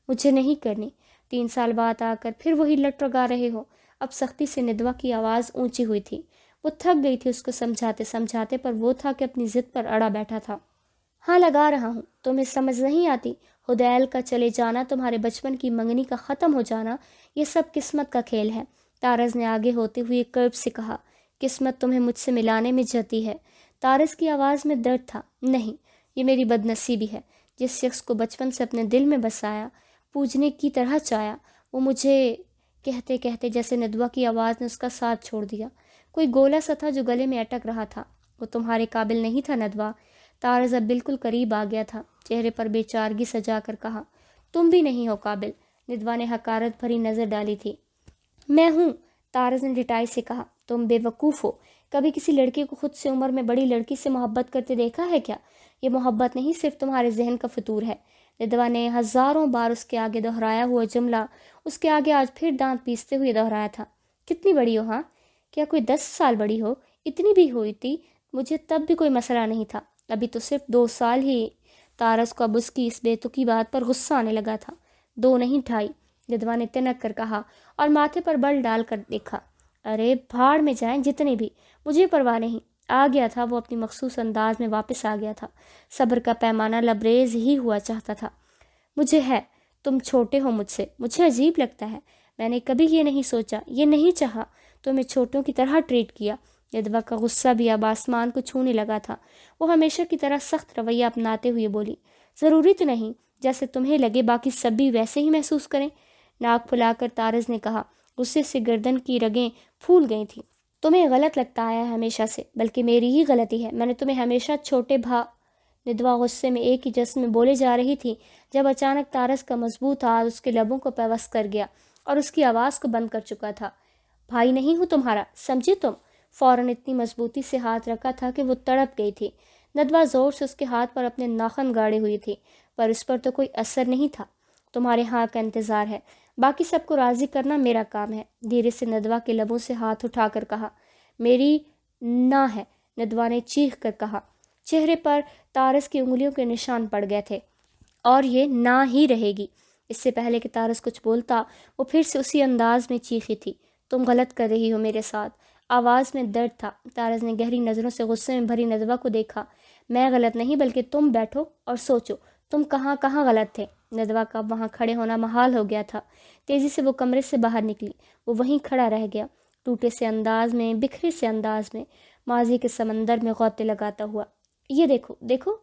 مجھے نہیں کرنی۔ 3 سال بعد آ کر پھر وہی لٹ لگا رہے ہو۔ اب سختی سے ندوہ کی آواز اونچی ہوئی تھی۔ وہ تھک گئی تھی اس کو سمجھاتے سمجھاتے، پر وہ تھا کہ اپنی ضد پر اڑا بیٹھا تھا۔ ہاں، لگا رہا ہوں۔ تمہیں سمجھ نہیں آتی؟ حدیل کا چلے جانا، تمہارے بچپن کی منگنی کا ختم ہو جانا، یہ سب قسمت کا کھیل ہے۔ طارز نے آگے ہوتے ہوئے کرب سے کہا، قسمت تمہیں مجھ سے ملانے میں جتی ہے۔ طارز کی آواز میں درد تھا۔ نہیں، یہ میری بد نصیبی ہے۔ جس شخص کو بچپن سے اپنے دل میں بسایا، پوجنے کی طرح چایا، وہ مجھے… کہتے کہتے جیسے ندوہ کی آواز نے اس کا ساتھ چھوڑ دیا۔ کوئی گولا سا تھا جو گلے میں اٹک رہا تھا۔ وہ تمہارے قابل نہیں تھا ندوہ۔ طارز اب بالکل قریب آ گیا تھا، چہرے پر بے چارگی سجا کر کہا، تم بھی نہیں ہو قابل۔ ندوہ نے حقارت بھری نظر ڈالی تھی۔ میں ہوں، طارز نے ڈٹائی سے کہا، تم بے وقوف ہو۔ کبھی کسی لڑکی کو خود سے عمر میں بڑی لڑکی سے محبت کرتے دیکھا ہے کیا؟ یہ محبت نہیں، صرف تمہارے ذہن کا فطور ہے۔ ندوہ نے ہزاروں بار اس کے آگے دہرایا ہوا جملہ اس کے آگے آج پھر دانت پیستے ہوئے دہرایا تھا۔ کتنی بڑی ہو؟ ہاں، کیا کوئی 10 سال بڑی ہو؟ اتنی بھی ہوئی تھی مجھے تب بھی کوئی مسئلہ نہیں تھا، ابھی تو صرف 2 سال ہی۔ طارز کو اب اس کی اس بے تکی بات پر غصہ آنے لگا تھا۔ 2 نہیں 2.5، ندوہ نے تنک کر کہا اور ماتھے پر بل ڈال کر دیکھا۔ ارے بھاڑ میں جائیں جتنے بھی، مجھے پرواہ نہیں۔ آ گیا تھا وہ اپنی مخصوص انداز میں واپس آ گیا تھا۔ صبر کا پیمانہ لبریز ہی ہوا چاہتا تھا۔ مجھے ہے، تم چھوٹے ہو مجھ سے، مجھے عجیب لگتا ہے۔ میں نے کبھی یہ نہیں سوچا، یہ نہیں چاہا، تمہیں چھوٹوں کی طرح ٹریٹ کیا۔ ندوہ کا غصہ بھی اب آسمان کو چھونے لگا تھا۔ وہ ہمیشہ کی طرح سخت رویہ اپناتے ہوئے بولی، ضروری تو نہیں جیسے تمہیں لگے باقی سب بھی ویسے ہی محسوس کریں۔ ناک پھلا کر طارز نے کہا، غصے سے گردن کی رگیں پھول گئی تھیں۔ تمہیں غلط لگتا آیا ہے ہمیشہ سے، بلکہ میری ہی غلطی ہے۔ میں نے تمہیں ہمیشہ چھوٹے ندوہ غصے میں ایک ہی جس میں بولے جا رہی تھی جب اچانک طارز کا مضبوط ہاتھ اس کے لبوں کو پیوست کر گیا اور اس کی آواز کو بند کر چکا تھا۔ بھائی نہیں ہوں تمہارا، سمجھے تم؟ فوراً اتنی مضبوطی سے ہاتھ رکھا تھا کہ وہ تڑپ گئی تھی۔ ندوہ زور سے اس کے ہاتھ پر اپنے ناخن گاڑے ہوئی تھی، پر اس پر تو کوئی اثر نہیں تھا۔ تمہارے ہاں کا انتظار ہے، باقی سب کو راضی کرنا میرا کام ہے، دھیرے سے ندوہ کے لبوں سے ہاتھ اٹھا کر کہا۔ میری نہ ہے، ندوہ نے چیخ کر کہا۔ چہرے پر طارس کی انگلیوں کے نشان پڑ گئے تھے، اور یہ نہ ہی رہے گی۔ اس سے پہلے کہ طارس کچھ بولتا، وہ پھر سے اسی انداز میں چیخی تھی۔ تم غلط کر رہی ہو میرے ساتھ۔ آواز میں درد تھا۔ طارس نے گہری نظروں سے غصے میں بھری ندوہ کو دیکھا۔ میں غلط نہیں، بلکہ تم بیٹھو اور سوچو، تم کہاں کہاں غلط تھے۔ ندوہ کا وہاں کھڑے ہونا محال ہو گیا تھا۔ تیزی سے وہ کمرے سے باہر نکلی۔ وہ وہیں کھڑا رہ گیا، ٹوٹے سے انداز میں، بکھرے سے انداز میں، ماضی کے سمندر میں غوطے لگاتا ہوا۔ یہ دیکھو دیکھو،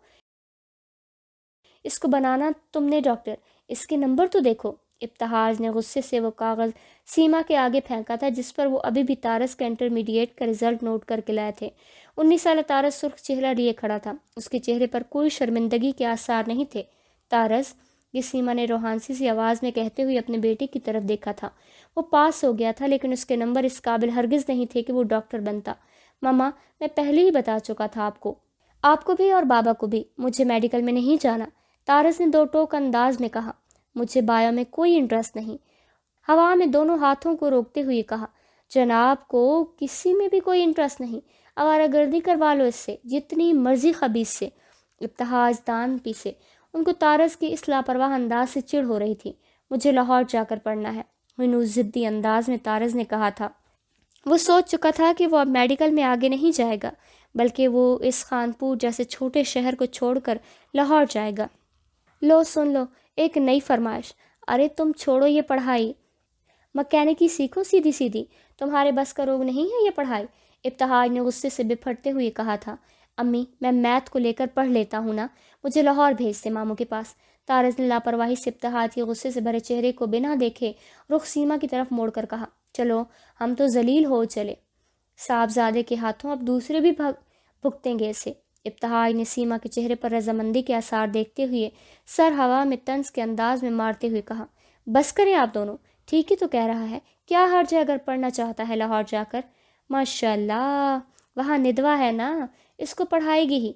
اس کو بنانا تم نے ڈاکٹر، اس کے نمبر تو دیکھو۔ ابتہاج نے غصے سے وہ کاغذ سیما کے آگے پھینکا تھا جس پر وہ ابھی بھی طارس کا انٹرمیڈیٹ کا رزلٹ نوٹ کر کے لائے تھے۔ 19 سالہ طارس سرخ چہرہ لیے کھڑا تھا، اس کے چہرے پر کوئی شرمندگی کے آثار نہیں تھے۔ طارس، یہ سیما نے روحانسی سی آواز میں کہتے ہوئے اپنے بیٹے کی طرف دیکھا تھا۔ وہ پاس ہو گیا تھا، لیکن اس کے نمبر اس قابل ہرگز نہیں تھے کہ وہ ڈاکٹر بنتا۔ ماما، میں پہلے ہی بتا چکا تھا آپ کو بھی اور بابا کو بھی، مجھے میڈیکل میں نہیں جانا۔ طارس نے دو ٹوک انداز میں کہا۔ مجھے بایو میں کوئی انٹرسٹ نہیں، ہوا میں دونوں ہاتھوں کو روکتے ہوئے کہا۔ جناب کو کسی میں بھی کوئی انٹرسٹ نہیں، آوارہ گردی کروا لو اس سے، جتنی مرضی خبیث سے۔ ابتہاج دان پیسے، ان کو طارس کی اس لاپرواہ انداز سے چڑ ہو رہی تھی۔ مجھے لاہور جا کر پڑھنا ہے، ہنوز ضدی انداز میں طارس نے کہا تھا۔ وہ سوچ چکا تھا کہ وہ اب میڈیکل میں آگے نہیں جائے گا، بلکہ وہ اس خانپور جیسے چھوٹے شہر کو چھوڑ کر لاہور جائے گا۔ لو سن لو، ایک نئی فرمائش۔ ارے تم چھوڑو یہ پڑھائی، مکینکی سیکھو سیدھی سیدھی، تمہارے بس کا روگ نہیں ہے یہ پڑھائی۔ ابتہاج نے غصے سے بپھٹتے ہوئے کہا تھا۔ امی، میں میتھ کو لے کر پڑھ لیتا ہوں نا، مجھے لاہور بھیج دے ماموں کے پاس۔ طارس نے لاپرواہی سے ابتہاج کے غصے سے بھرے چہرے کو بنا دیکھے رخ سیما کی طرف موڑ کر کہا۔ چلو، ہم تو ذلیل ہو چلے، صاحبزادے کے ہاتھوں اب دوسرے بھی بھگتیں گے اسے۔ ابتہاج نے سیما کے چہرے پر رضامندی کے آثار دیکھتے ہوئے سر ہوا میں طنز کے انداز میں مارتے ہوئے کہا۔ بس کریں آپ دونوں، ٹھیک ہی تو کہہ رہا ہے، کیا حرج ہے اگر پڑھنا چاہتا ہے لاہور جا کر؟ ماشاء اللہ، وہاں ندوہ ہے نا، اس کو پڑھائے گی ہی۔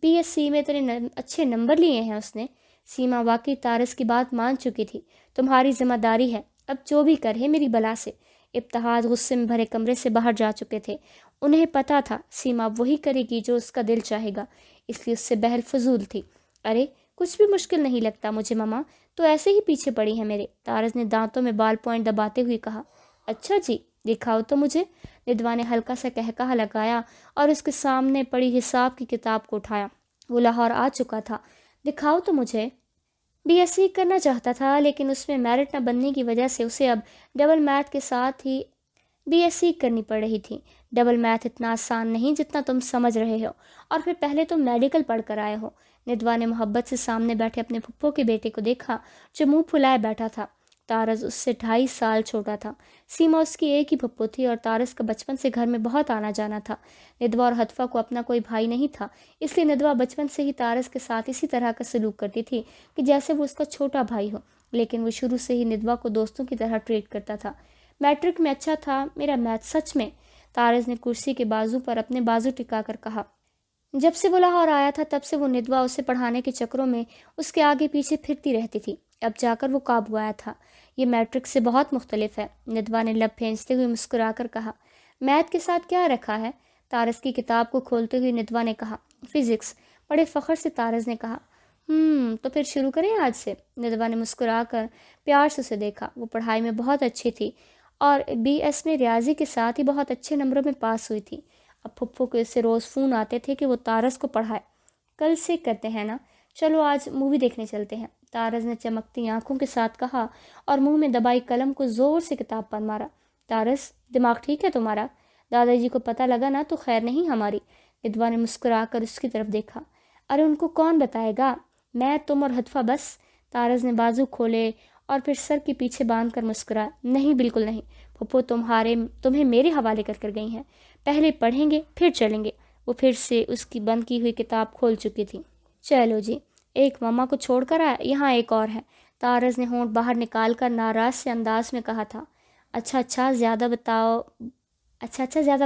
BSc میں اتنے اچھے نمبر لیے ہیں اس نے۔ سیما واقعی طارس کی بات مان چکی تھی۔ تمہاری ذمہ داری ہے، اب جو بھی کرے میری بلا سے۔ ابتہاج غصے میں بھرے کمرے سے باہر جا چکے تھے۔ انہیں پتہ تھا سیما وہی کرے گی جو اس کا دل چاہے گا، اس لیے اس سے بہل فضول تھی۔ ارے کچھ بھی مشکل نہیں لگتا مجھے ماما، تو ایسے ہی پیچھے پڑی ہے میرے۔ طارس نے دانتوں میں بال پوائنٹ دباتے ہوئے کہا۔ اچھا جی، دکھاؤ تو مجھے۔ ندوہ نے ہلکا سا قہقہہ لگایا اور اس کے سامنے پڑی حساب کی کتاب کو اٹھایا۔ وہ لاہور آ چکا تھا۔ دکھاؤ تو مجھے۔ BSc کرنا چاہتا تھا، لیکن اس میں میرٹ نہ بننے کی وجہ سے اسے اب ڈبل میتھ کے ساتھ ہی BSc کرنی پڑ رہی تھی۔ ڈبل میتھ اتنا آسان نہیں جتنا تم سمجھ رہے ہو، اور پھر پہلے تم میڈیکل پڑھ کر آئے ہو۔ ندوہ نے محبت سے سامنے بیٹھے اپنے پھپھو کے بیٹے کو دیکھا جو منہ پھلائے بیٹھا تھا۔ طارس اس سے 2.5 سال چھوٹا تھا۔ سیما اس کی ایک ہی پھپھو تھی اور طارس کا بچپن سے گھر میں بہت آنا جانا تھا۔ ندوہ اور ہتفا کو اپنا کوئی بھائی نہیں تھا، اس لیے ندوہ بچپن سے ہی طارس کے ساتھ اسی طرح کا سلوک کرتی تھی کہ جیسے وہ اس کا چھوٹا بھائی ہو، لیکن وہ شروع سے ہی ندوہ کو دوستوں کی طرح ٹریٹ کرتا تھا۔ میٹرک میں اچھا تھا میرا میتھ، سچ میں، طارس نے کرسی کے بازو پر اپنے بازو ٹکا کر کہا۔ جب سے وہ لاہور آیا تھا تب سے وہ ندوہ اسے پڑھانے کے چکروں میں اس کے آگے پیچھے پھرتی رہتی تھی۔ اب جا کر وہ قابو آیا تھا۔ یہ میٹرک سے بہت مختلف ہے، ندوہ نے لب پھینچتے ہوئے مسکرا کر کہا۔ میتھ کے ساتھ کیا رکھا ہے؟ طارس کی کتاب کو کھولتے ہوئے ندوہ نے کہا۔ فزکس، بڑے فخر سے طارس نے کہا۔ تو پھر شروع کریں آج سے؟ ندوہ نے مسکرا کر پیار سے اسے دیکھا۔ وہ پڑھائی میں بہت اچھی تھی اور BS میں ریاضی کے ساتھ ہی بہت اچھے نمبروں میں پاس ہوئی تھی۔ اب پھپھو کے اس سے روز فون آتے تھے کہ وہ طارس کو پڑھائے۔ کل سے کرتے ہیں نا، چلو آج مووی دیکھنے چلتے ہیں، طارس نے چمکتی آنکھوں کے ساتھ کہا اور منہ میں دبائی قلم کو زور سے کتاب پر مارا۔ طارس، دماغ ٹھیک ہے تمہارا؟ دادا جی کو پتہ لگا نا تو خیر نہیں ہماری۔ ندوہ نے مسکرا کر اس کی طرف دیکھا۔ ارے ان کو کون بتائے گا، میں، تم اور ہتفا بس۔ طارس نے بازو کھولے اور پھر سر کے پیچھے باندھ کر مسکرا۔ نہیں، بالکل نہیں، پھپھو تمہیں میرے حوالے کر گئی ہیں، پہلے پڑھیں گے پھر چلیں گے۔ وہ پھر سے اس کی بند کی ہوئی کتاب کھول چکی تھی۔ چلو جی، ایک ماما کو چھوڑ کر آیا، یہاں ایک اور ہے، طارس نے ہونٹ باہر نکال کر ناراض سے انداز میں کہا تھا۔ اچھا زیادہ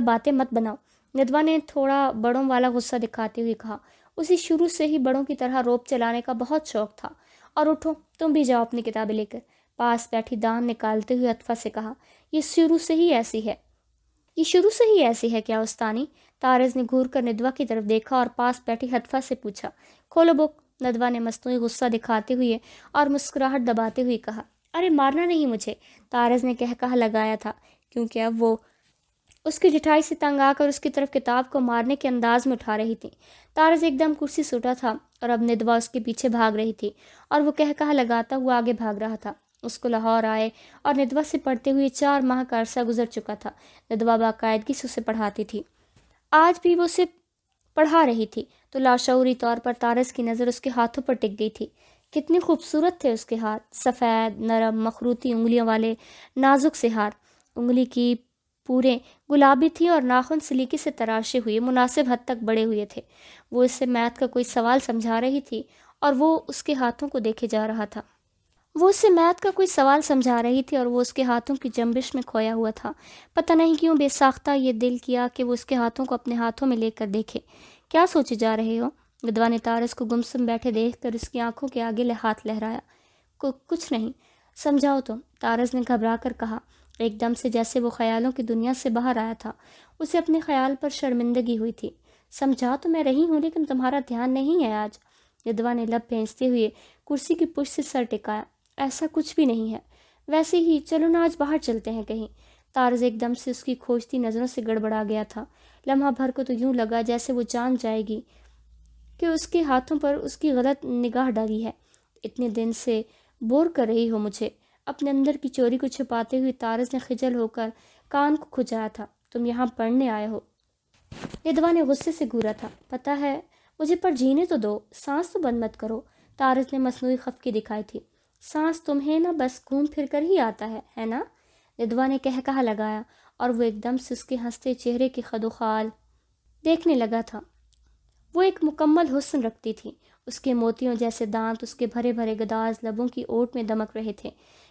باتیں مت بناؤ، ندوہ نے تھوڑا بڑوں والا غصہ دکھاتے ہوئے کہا۔ اسے شروع سے ہی بڑوں کی طرح روب چلانے کا بہت شوق تھا۔ اور اٹھو، تم بھی جاؤ اپنی کتابیں لے کر، پاس بیٹھی دان نکالتے ہوئے اطفا سے کہا۔ یہ شروع سے ہی ایسی ہے کیا استانی؟ تارز نے گھور کر ندوہ کی طرف دیکھا اور پاس بیٹھی ہتفا سے پوچھا۔ کھولو بک، ندوہ نے مصنوعی غصہ دکھاتے ہوئے اور مسکراہٹ دباتے ہوئے کہا۔ ارے مارنا نہیں مجھے، تارز نے کہا لگایا تھا، کیونکہ اب وہ اس کی جٹھائی سے تنگ آ کر اس کی طرف کتاب کو مارنے کے انداز میں اٹھا رہی تھی۔ تارز ایک دم کرسی سے اٹھا تھا اور اب ندوہ اس کے پیچھے بھاگ رہی تھی اور وہ کہا لگاتا ہوا آگے بھاگ رہا تھا۔ اس کو لاہور آئے اور ندوہ سے پڑھتے ہوئے 4 ماہ کا عرصہ گزر چکا تھا۔ ندوہ باقاعدگی سے اسے پڑھاتی تھی، آج بھی وہ اسے پڑھا رہی تھی تو لاشعوری طور پر تارز کی نظر اس کے ہاتھوں پر ٹک گئی تھی۔ کتنے خوبصورت تھے اس کے ہاتھ، سفید، نرم، مخروطی انگلیوں والے نازک سے ہاتھ۔ انگلی کی پورے گلابی تھی اور ناخن سلیقے سے تراشے ہوئے مناسب حد تک بڑے ہوئے تھے۔ وہ اس سے میتھ کا کوئی سوال سمجھا رہی تھی اور وہ اس کے ہاتھوں کی جنبش میں کھویا ہوا تھا۔ پتہ نہیں کیوں بے ساختہ یہ دل کیا کہ وہ اس کے ہاتھوں کو اپنے ہاتھوں میں لے کر دیکھے۔ کیا سوچے جا رہے ہو؟ ندوہ نے تارز کو گمسم بیٹھے دیکھ کر اس کی آنکھوں کے آگے ہاتھ لہرایا۔ کچھ نہیں، سمجھاؤ تو، تارز نے گھبرا کر کہا، ایک دم سے جیسے وہ خیالوں کی دنیا سے باہر آیا تھا۔ اسے اپنے خیال پر شرمندگی ہوئی تھی۔ سمجھا تو میں رہی ہوں، لیکن تمہارا دھیان نہیں ہے آج۔ ندوہ نے لب بھینچتے ہوئے کرسی کی پشت سے سر ٹکایا۔ ایسا کچھ بھی نہیں ہے، ویسے ہی چلو نا آج باہر چلتے ہیں کہیں۔ تارز ایک دم سے اس کی کھوجتی نظروں سے گڑبڑا گیا تھا۔ لمحہ بھر کو تو یوں لگا جیسے وہ جان جائے گی کہ اس کے ہاتھوں پر اس کی غلط نگاہ ڈالی ہے۔ اتنے دن سے بور کر رہی ہو مجھے، اپنے اندر کی چوری کو چھپاتے ہوئے تارز نے خجل ہو کر کان کو کھجایا تھا۔ تم یہاں پڑھنے آئے ہو؟ ندوہ نے غصے سے گھورا تھا۔ پتہ ہے مجھے، پر جینے تو دو، سانس تو بند مت کرو۔ تارز نے مصنوعی خفگی دکھائی تھی۔ سانس تمہیں نا بس گھوم پھر کر ہی آتا ہے نا؟ ندوہ نے کہا لگایا اور وہ ایک دم سے اس کے ہنستے چہرے کے خد و خال دیکھنے لگا تھا۔ وہ ایک مکمل حسن رکھتی تھی۔ اس کے موتیوں جیسے دانت اس کے بھرے بھرے گداز لبوں کی اوٹ میں دمک رہے تھے۔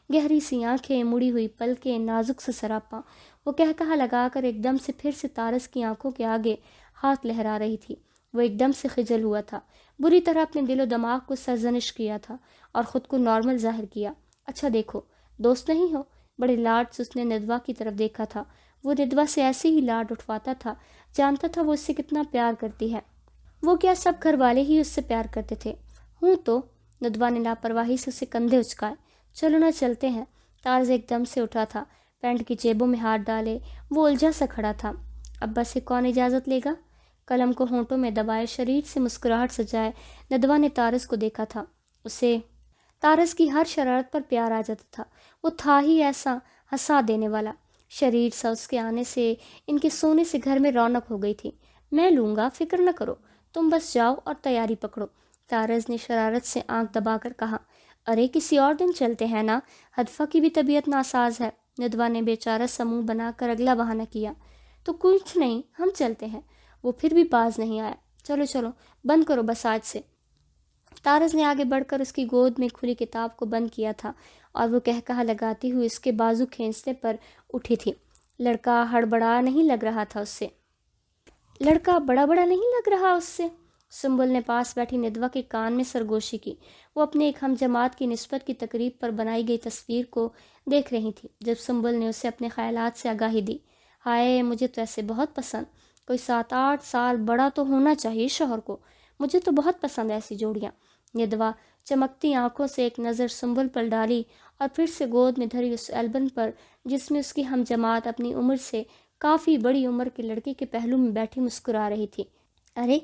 گہری سی آنکھیں، مڑی ہوئی پلکیں، نازک سے سراپا۔ وہ کہا لگا کر ایک دم سے پھر سے تارز کی آنکھوں کے آگے ہاتھ لہرا رہی تھی۔ وہ ایک دم سے خجل ہوا تھا، بری طرح اپنے دل و دماغ کو سرزنش کیا تھا اور خود کو نارمل ظاہر کیا۔ اچھا دیکھو، دوست نہیں ہو؟ بڑے لاڈ سے اس نے ندوہ کی طرف دیکھا تھا۔ وہ ندوہ سے ایسے ہی لاڈ اٹھواتا تھا، جانتا تھا وہ اس سے کتنا پیار کرتی ہے۔ وہ کیا سب گھر والے ہی اس سے پیار کرتے تھے؟ ہوں تو، ندوہ نے لاپرواہی سے اسے کندھے اچکائے۔ چلو نہ چلتے ہیں۔ تارز ایک دم سے اٹھا تھا، پینٹ کی جیبوں میں ہاتھ ڈالے وہ الجھا سا کھڑا تھا۔ ابا سے کون اجازت لے گا؟ قلم کو ہونٹوں میں دبائے شریر سے مسکراہٹ سجائے ندوہ نے تارز کو دیکھا تھا۔ اسے تارز کی ہر شرارت پر پیار آ جاتا تھا۔ وہ تھا ہی ایسا ہنسا دینے والا شریر سا، اس کے آنے سے ان کے سونے سے گھر میں رونق ہو گئی تھی۔ میں لوں گا، فکر نہ کرو، تم بس جاؤ اور تیاری پکڑو، تارز نے شرارت سے آنکھ دبا کر کہا۔ ارے کسی اور دن چلتے ہیں نا، ہتفا کی بھی طبیعت ناساز ہے۔ ندوہ نے بیچارہ سا منہ بنا کر اگلا بہانہ کیا۔ تو کچھ نہیں، ہم چلتے ہیں۔ وہ پھر بھی باز نہیں آیا۔ چلو بند کرو بس آج سے۔ تارز نے آگے بڑھ کر اس کی گود میں کھلی کتاب کو بند کیا تھا اور وہ کہا لگاتی ہوئی اس کے بازو کھینچنے پر اٹھی تھی۔ لڑکا ہڑبڑا نہیں لگ رہا تھا اس سے؟ لڑکا بڑا نہیں لگ رہا اس سے؟ سنبل نے پاس بیٹھی ندوہ کے کان میں سرگوشی کی۔ وہ اپنے ایک ہم جماعت کی نسبت کی تقریب پر بنائی گئی تصویر کو دیکھ رہی تھی جب سنبل نے اسے اپنے خیالات سے آگاہی دی۔ ہائے، مجھے تو ایسے بہت پسند، کوئی 7-8 سال بڑا تو ہونا چاہیے شوہر کو، مجھے تو بہت پسند ایسی جوڑیاں۔ ندوہ چمکتی آنکھوں سے ایک نظر سنبل پر ڈالی اور پھر سے گود میں دھری اس البم پر جس میں اس کی ہم جماعت اپنی عمر سے کافی بڑی عمر کے لڑکے کے پہلو میں بیٹھی مسکرا رہی تھی۔ ارے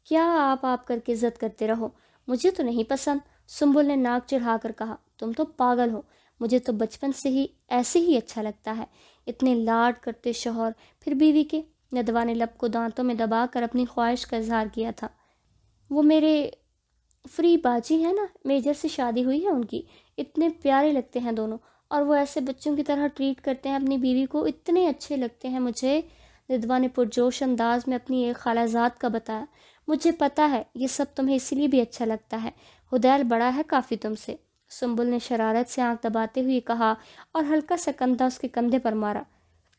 کیا آپ کر کے ضد کرتے رہو، مجھے تو نہیں پسند، سنبل نے ناک چڑھا کر کہا۔ تم تو پاگل ہو، مجھے تو بچپن سے ہی ایسے ہی اچھا لگتا ہے، اتنے لاڈ کرتے شوہر پھر بیوی کے۔ ندوہ نے لب کو دانتوں میں دبا کر اپنی خواہش کا اظہار کیا تھا۔ وہ میرے فری باجی ہے نا، میجر سے شادی ہوئی ہے ان کی، اتنے پیارے لگتے ہیں دونوں، اور وہ ایسے بچوں کی طرح ٹریٹ کرتے ہیں اپنی بیوی کو، اتنے اچھے لگتے ہیں مجھے۔ ندوہ نے پرجوش انداز میں اپنی ایک خالہ زاد کا بتایا۔ مجھے پتا ہے یہ سب تمہیں اسی لیے بھی اچھا لگتا ہے، حدیل بڑا ہے کافی تم سے۔ سنبل نے شرارت سے آنکھ دباتے ہوئے کہا اور ہلکا سا کندھا اس کے کندھے پر مارا۔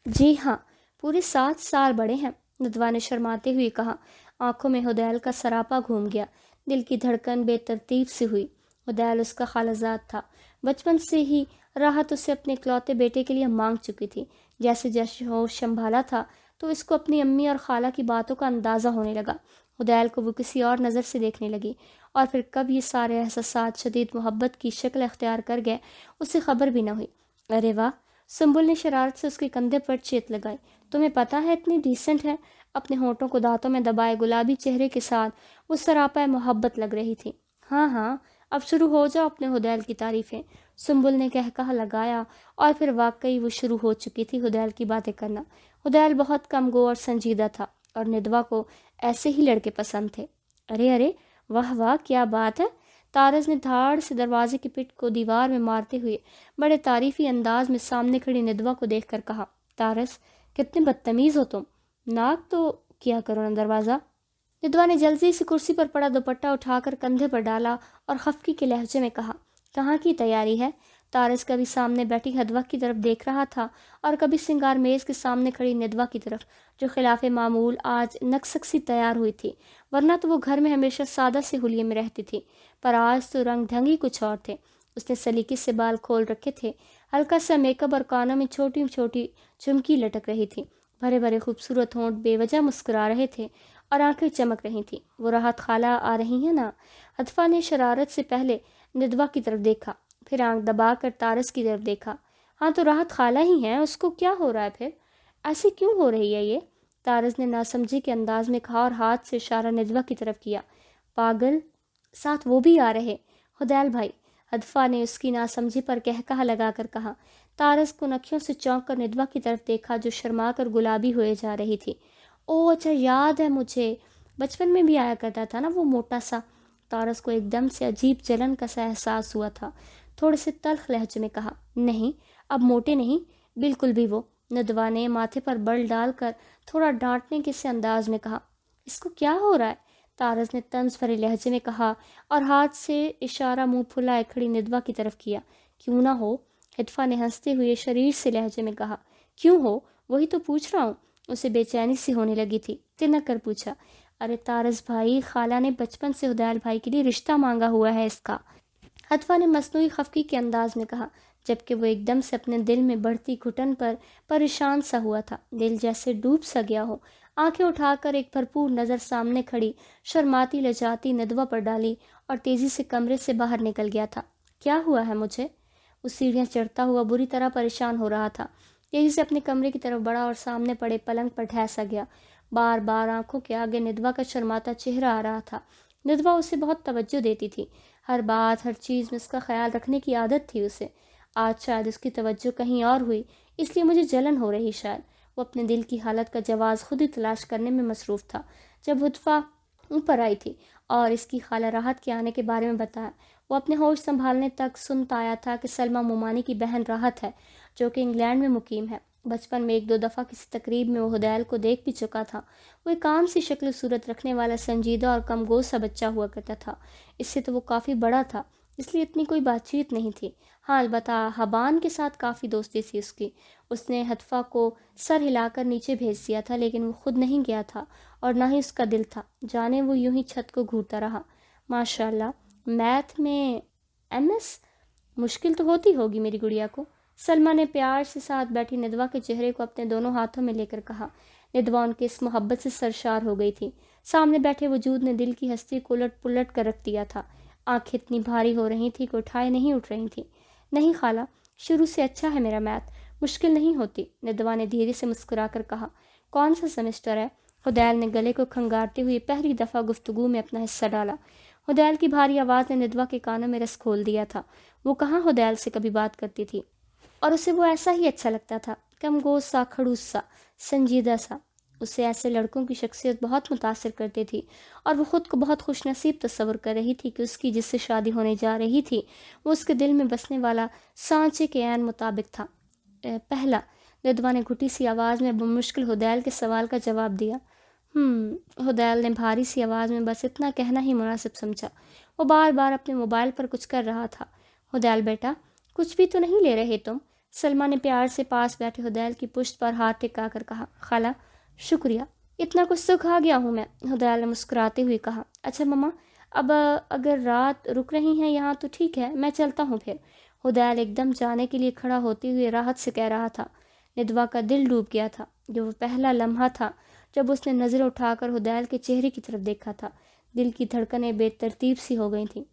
جی ہاں، پورے 7 سال بڑے ہیں، ندوہ نے شرماتے ہوئے کہا۔ آنکھوں میں حدیل کا سراپا گھوم گیا، دل کی دھڑکن بے ترتیب سے ہوئی۔ حدیل اس کا خالزاد تھا، بچپن سے ہی راحت اسے اپنے اکلوتے بیٹے کے لیے مانگ چکی تھی۔ جیسے جیسے ہوش سنبھالا تھا تو اس کو اپنی امی اور خالہ کی باتوں کا اندازہ ہونے لگا۔ حدیل کو وہ کسی اور نظر سے دیکھنے لگی، اور پھر کب یہ سارے احساسات شدید محبت کی شکل اختیار کر گئے اسے خبر بھی نہ ہوئی۔ ارے واہ! سنبل نے شرارت سے اس کے کندھے پر چیت لگائی۔ تمہیں پتہ ہے اتنی ڈیسنٹ ہے؟ اپنے ہونٹوں کو دانتوں میں دبائے گلابی چہرے کے ساتھ وہ سراپا محبت لگ رہی تھی۔ ہاں ہاں، اب شروع ہو جاؤ اپنے حدیل کی تعریفیں، سنبل نے کہا لگایا، اور پھر واقعی وہ شروع ہو چکی تھی حدیل کی باتیں کرنا۔ حدیل بہت کم گو اور سنجیدہ تھا، اور ندوہ کو ایسے ہی لڑکے پسند تھے۔ ارے ارے، واہ واہ، کیا بات ہے! تارز نے دھاڑ سے دروازے کی پٹ کو دیوار میں مارتے ہوئے بڑے تعریفی انداز میں سامنے کھڑی ندوہ کو دیکھ کر کہا۔ تارز، کتنے بدتمیز ہو تم! ناک تو کیا کرو نا دروازہ۔ ندوہ نے جلدی سے کرسی پر پڑا دوپٹہ اٹھا کر کندھے پر ڈالا اور خفقی کے لہجے میں کہا۔ کہاں کی تیاری ہے؟ تارز کبھی سامنے بیٹھی ندوہ کی طرف دیکھ رہا تھا اور کبھی سنگار میز کے سامنے کھڑی ندوہ کی طرف، جو خلاف معمول آج نکسک سی تیار ہوئی تھی، ورنہ تو وہ گھر میں ہمیشہ سادہ سے حلیے میں رہتی تھی، پر آج تو رنگ ڈھنگ کچھ اور تھے۔ اس نے سلیقے سے بال کھول رکھے تھے، ہلکا سا میک اپ اور کانوں میں چھوٹی چھوٹی جھمکی لٹک رہی تھی، بھرے بھرے خوبصورت ہونٹ بے وجہ مسکرا رہے تھے اور آنکھیں چمک رہی تھیں۔ وہ راحت خالہ آ رہی ہیں نا؟ عطفہ نے شرارت سے پہلے ندوہ کی طرف دیکھا، پھر آنکھ دبا کر تارس کی طرف دیکھا۔ ہاں تو راحت خالہ ہی ہیں، اس کو کیا ہو رہا ہے پھر؟ ایسی کیوں ہو رہی ہے یہ؟ تارس نے ناسمجھی کے انداز میں کہا اور ہاتھ سے اشارہ ندوہ کی طرف کیا۔ پاگل، ساتھ وہ بھی آ رہے، حدیل بھائی، عطفہ نے اس کی ناسمجھی پر کہا لگا کر کہا۔ تارس کو نکھیوں سے چونک کر ندوہ کی طرف دیکھا، جو شرما کر گلابی ہوئے جا رہی تھی۔ او اچھا، یاد ہے مجھے، بچپن میں بھی آیا کرتا تھا نا وہ موٹا سا۔ تارس کو ایک دم سے عجیب جلن کا سا احساس ہوا تھا، تھوڑے سے تلخ لہجے میں کہا۔ نہیں، اب موٹے نہیں، بالکل بھی وہ، ندوہ نے ماتھے پر بل ڈال کر تھوڑا ڈانٹنے کے سے انداز میں کہا۔ اس کو کیا ہو رہا ہے؟ تارس نے طنز بھرے لہجے میں کہا اور ہاتھ سے اشارہ منہ پھلائے کھڑی ندوہ کی طرف کیا۔ کیوں نہ ہو، عطفہ نے ہنستے ہوئے شریر سے لہجے میں کہا۔ کیوں ہو؟ وہی تو پوچھ رہا ہوں۔ اسے بے چینی سی ہونے لگی تھی، تنک کر پوچھا۔ ارے تارس بھائی، خالہ نے بچپن سے حدیل بھائی کے لیے رشتہ مانگا ہوا ہے اس کا، عطفہ نے مصنوعی خفگی کے انداز میں کہا، جبکہ وہ ایک دم سے اپنے دل میں بڑھتی گھٹن پر پریشان سا ہوا تھا، دل جیسے ڈوب سا گیا ہو۔ آنکھیں اٹھا کر ایک بھرپور نظر سامنے کھڑی شرماتی لجاتی ندوہ پر ڈالی اور تیزی سے کمرے سے باہر نکل گیا تھا۔ کیا ہوا ہے مجھے؟ وہ سیڑھیاں چڑھتا ہوا بری طرح پریشان ہو رہا تھا، تیزی سے اپنے کمرے کی طرف بڑھا اور سامنے پڑے پلنگ پر ٹھہسا گیا۔ بار بار آنکھوں کے آگے ندوہ کا شرماتا چہرہ آ رہا تھا۔ ندوہ اسے بہت توجہ دیتی تھی، ہر بات ہر چیز میں اس کا خیال رکھنے کی عادت تھی اسے۔ آج شاید اس کی توجہ کہیں اور ہوئی، اس لیے مجھے جلن ہو رہی شاید۔ وہ اپنے دل کی حالت کا جواز خود ہی تلاش کرنے میں مصروف تھا۔ جب عطفہ اوپر آئی تھی اور اس کی خالہ راحت کے آنے کے بارے میں بتایا، وہ اپنے ہوش سنبھالنے تک سنتا آیا تھا کہ سلمیٰ مومانی کی بہن راحت ہے، جو کہ انگلینڈ میں مقیم ہے۔ بچپن میں 1-2 دفعہ کسی تقریب میں وہ حدیل کو دیکھ بھی چکا تھا۔ وہ ایک عام سی شکل صورت رکھنے والا سنجیدہ اور کم گو سا بچہ ہوا کرتا تھا، اس سے تو وہ کافی بڑا تھا، اس لیے اتنی کوئی بات چیت نہیں تھی۔ ہاں البتہ حبان کے ساتھ کافی دوستی تھی اس کی۔ اس نے عطفہ کو سر ہلا کر نیچے بھیج دیا تھا، لیکن وہ خود نہیں گیا تھا اور نہ ہی اس کا دل تھا، جانے وہ یوں ہی چھت کو گھورتا رہا۔ ماشاء اللہ، میتھ میں MS مشکل تو ہوتی ہوگی میری گڑیا کو، سلمیٰ نے پیار سے ساتھ بیٹھی ندوہ کے چہرے کو اپنے دونوں ہاتھوں میں لے کر کہا۔ ندوہ ان کے اس محبت سے سرشار ہو گئی تھی، سامنے بیٹھے وجود نے دل کی ہستی کو الٹ پلٹ کر رکھ دیا تھا۔ آنکھیں اتنی بھاری ہو رہی تھیں کہ اٹھائے نہیں اٹھ رہی تھیں۔ نہیں خالہ، شروع سے اچھا ہے میرا میتھ، مشکل نہیں ہوتی، ندوہ نے دھیرے سے مسکرا کر کہا۔ کون سا سمسٹر ہے؟ حدیل نے گلے کو کھنگارتے ہوئے پہلی دفعہ گفتگو میں اپنا حصہ ڈالا۔ حدیل کی بھاری آواز نے ندوہ کے کانوں میں رس کھول دیا تھا۔ وہ کہاں حدیل سے کبھی بات کرتی تھی، اور اسے وہ ایسا ہی اچھا لگتا تھا، کم گوش سا، کھڑوس سا، سنجیدہ سا۔ اسے ایسے لڑکوں کی شخصیت بہت متاثر کرتی تھی، اور وہ خود کو بہت خوش نصیب تصور کر رہی تھی کہ اس کی جس سے شادی ہونے جا رہی تھی وہ اس کے دل میں بسنے والا سانچے کے عین مطابق تھا۔ پہلا، ندوہ نے گھٹی سی آواز میں بمشکل حدیل کے سوال کا جواب دیا۔ حدیل نے بھاری سی آواز میں بس اتنا کہنا ہی مناسب سمجھا۔ وہ بار بار اپنے موبائل پر کچھ کر رہا تھا۔ ہدیل بیٹا، کچھ بھی تو نہیں لے رہے تم؟ سلمہ نے پیار سے پاس بیٹھے ہدیل کی پشت پر ہاتھ ٹکا کر کہا۔ خالہ شکریہ، اتنا کچھ تو کھا گیا ہوں میں، ہدیل نے مسکراتے ہوئے کہا۔ اچھا مما، اب اگر رات رک رہی ہیں یہاں تو ٹھیک ہے، میں چلتا ہوں پھر۔ ہدیل ایک دم جانے کے لیے کھڑا ہوتے ہوئے راحت سے کہہ رہا تھا۔ ندوہ کا دل ڈوب گیا تھا۔ جو وہ پہلا لمحہ تھا جب اس نے نظر اٹھا کر ہدیل کے چہرے کی طرف دیکھا تھا، دل کی دھڑکنیں بے ترتیب سی ہو گئی تھیں۔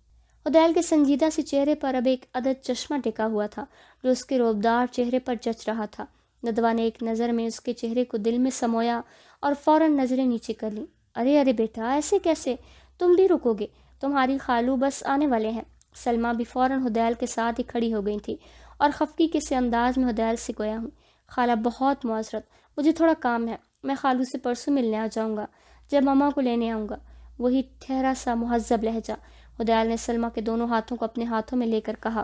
ہدیل کے سنجیدہ سے چہرے پر اب ایک عدد چشمہ ٹکا ہوا تھا جو اس کے روبدار چہرے پر جچ رہا تھا۔ ندوہ نے ایک نظر میں اس کے چہرے کو دل میں سمویا اور فوراً نظریں نیچے کر لیں۔ ارے ارے بیٹا، ایسے کیسے؟ تم بھی رکو گے؟ تمہاری خالو بس آنے والے ہیں۔ سلمہ بھی فوراً ہدیل کے ساتھ ہی کھڑی ہو گئی تھی اور خفگی کے سے انداز میں ہدیل سے گویا ہوں۔ خالہ بہت معذرت، مجھے تھوڑا کام ہے، میں خالو سے پرسوں ملنے آ جاؤں گا، جب ماما کو لینے آؤں گا۔ وہی ٹھہرا سا مہذب لہجہ ہدیل نے سلمہ کے دونوں ہاتھوں کو اپنے ہاتھوں میں لے کر کہا۔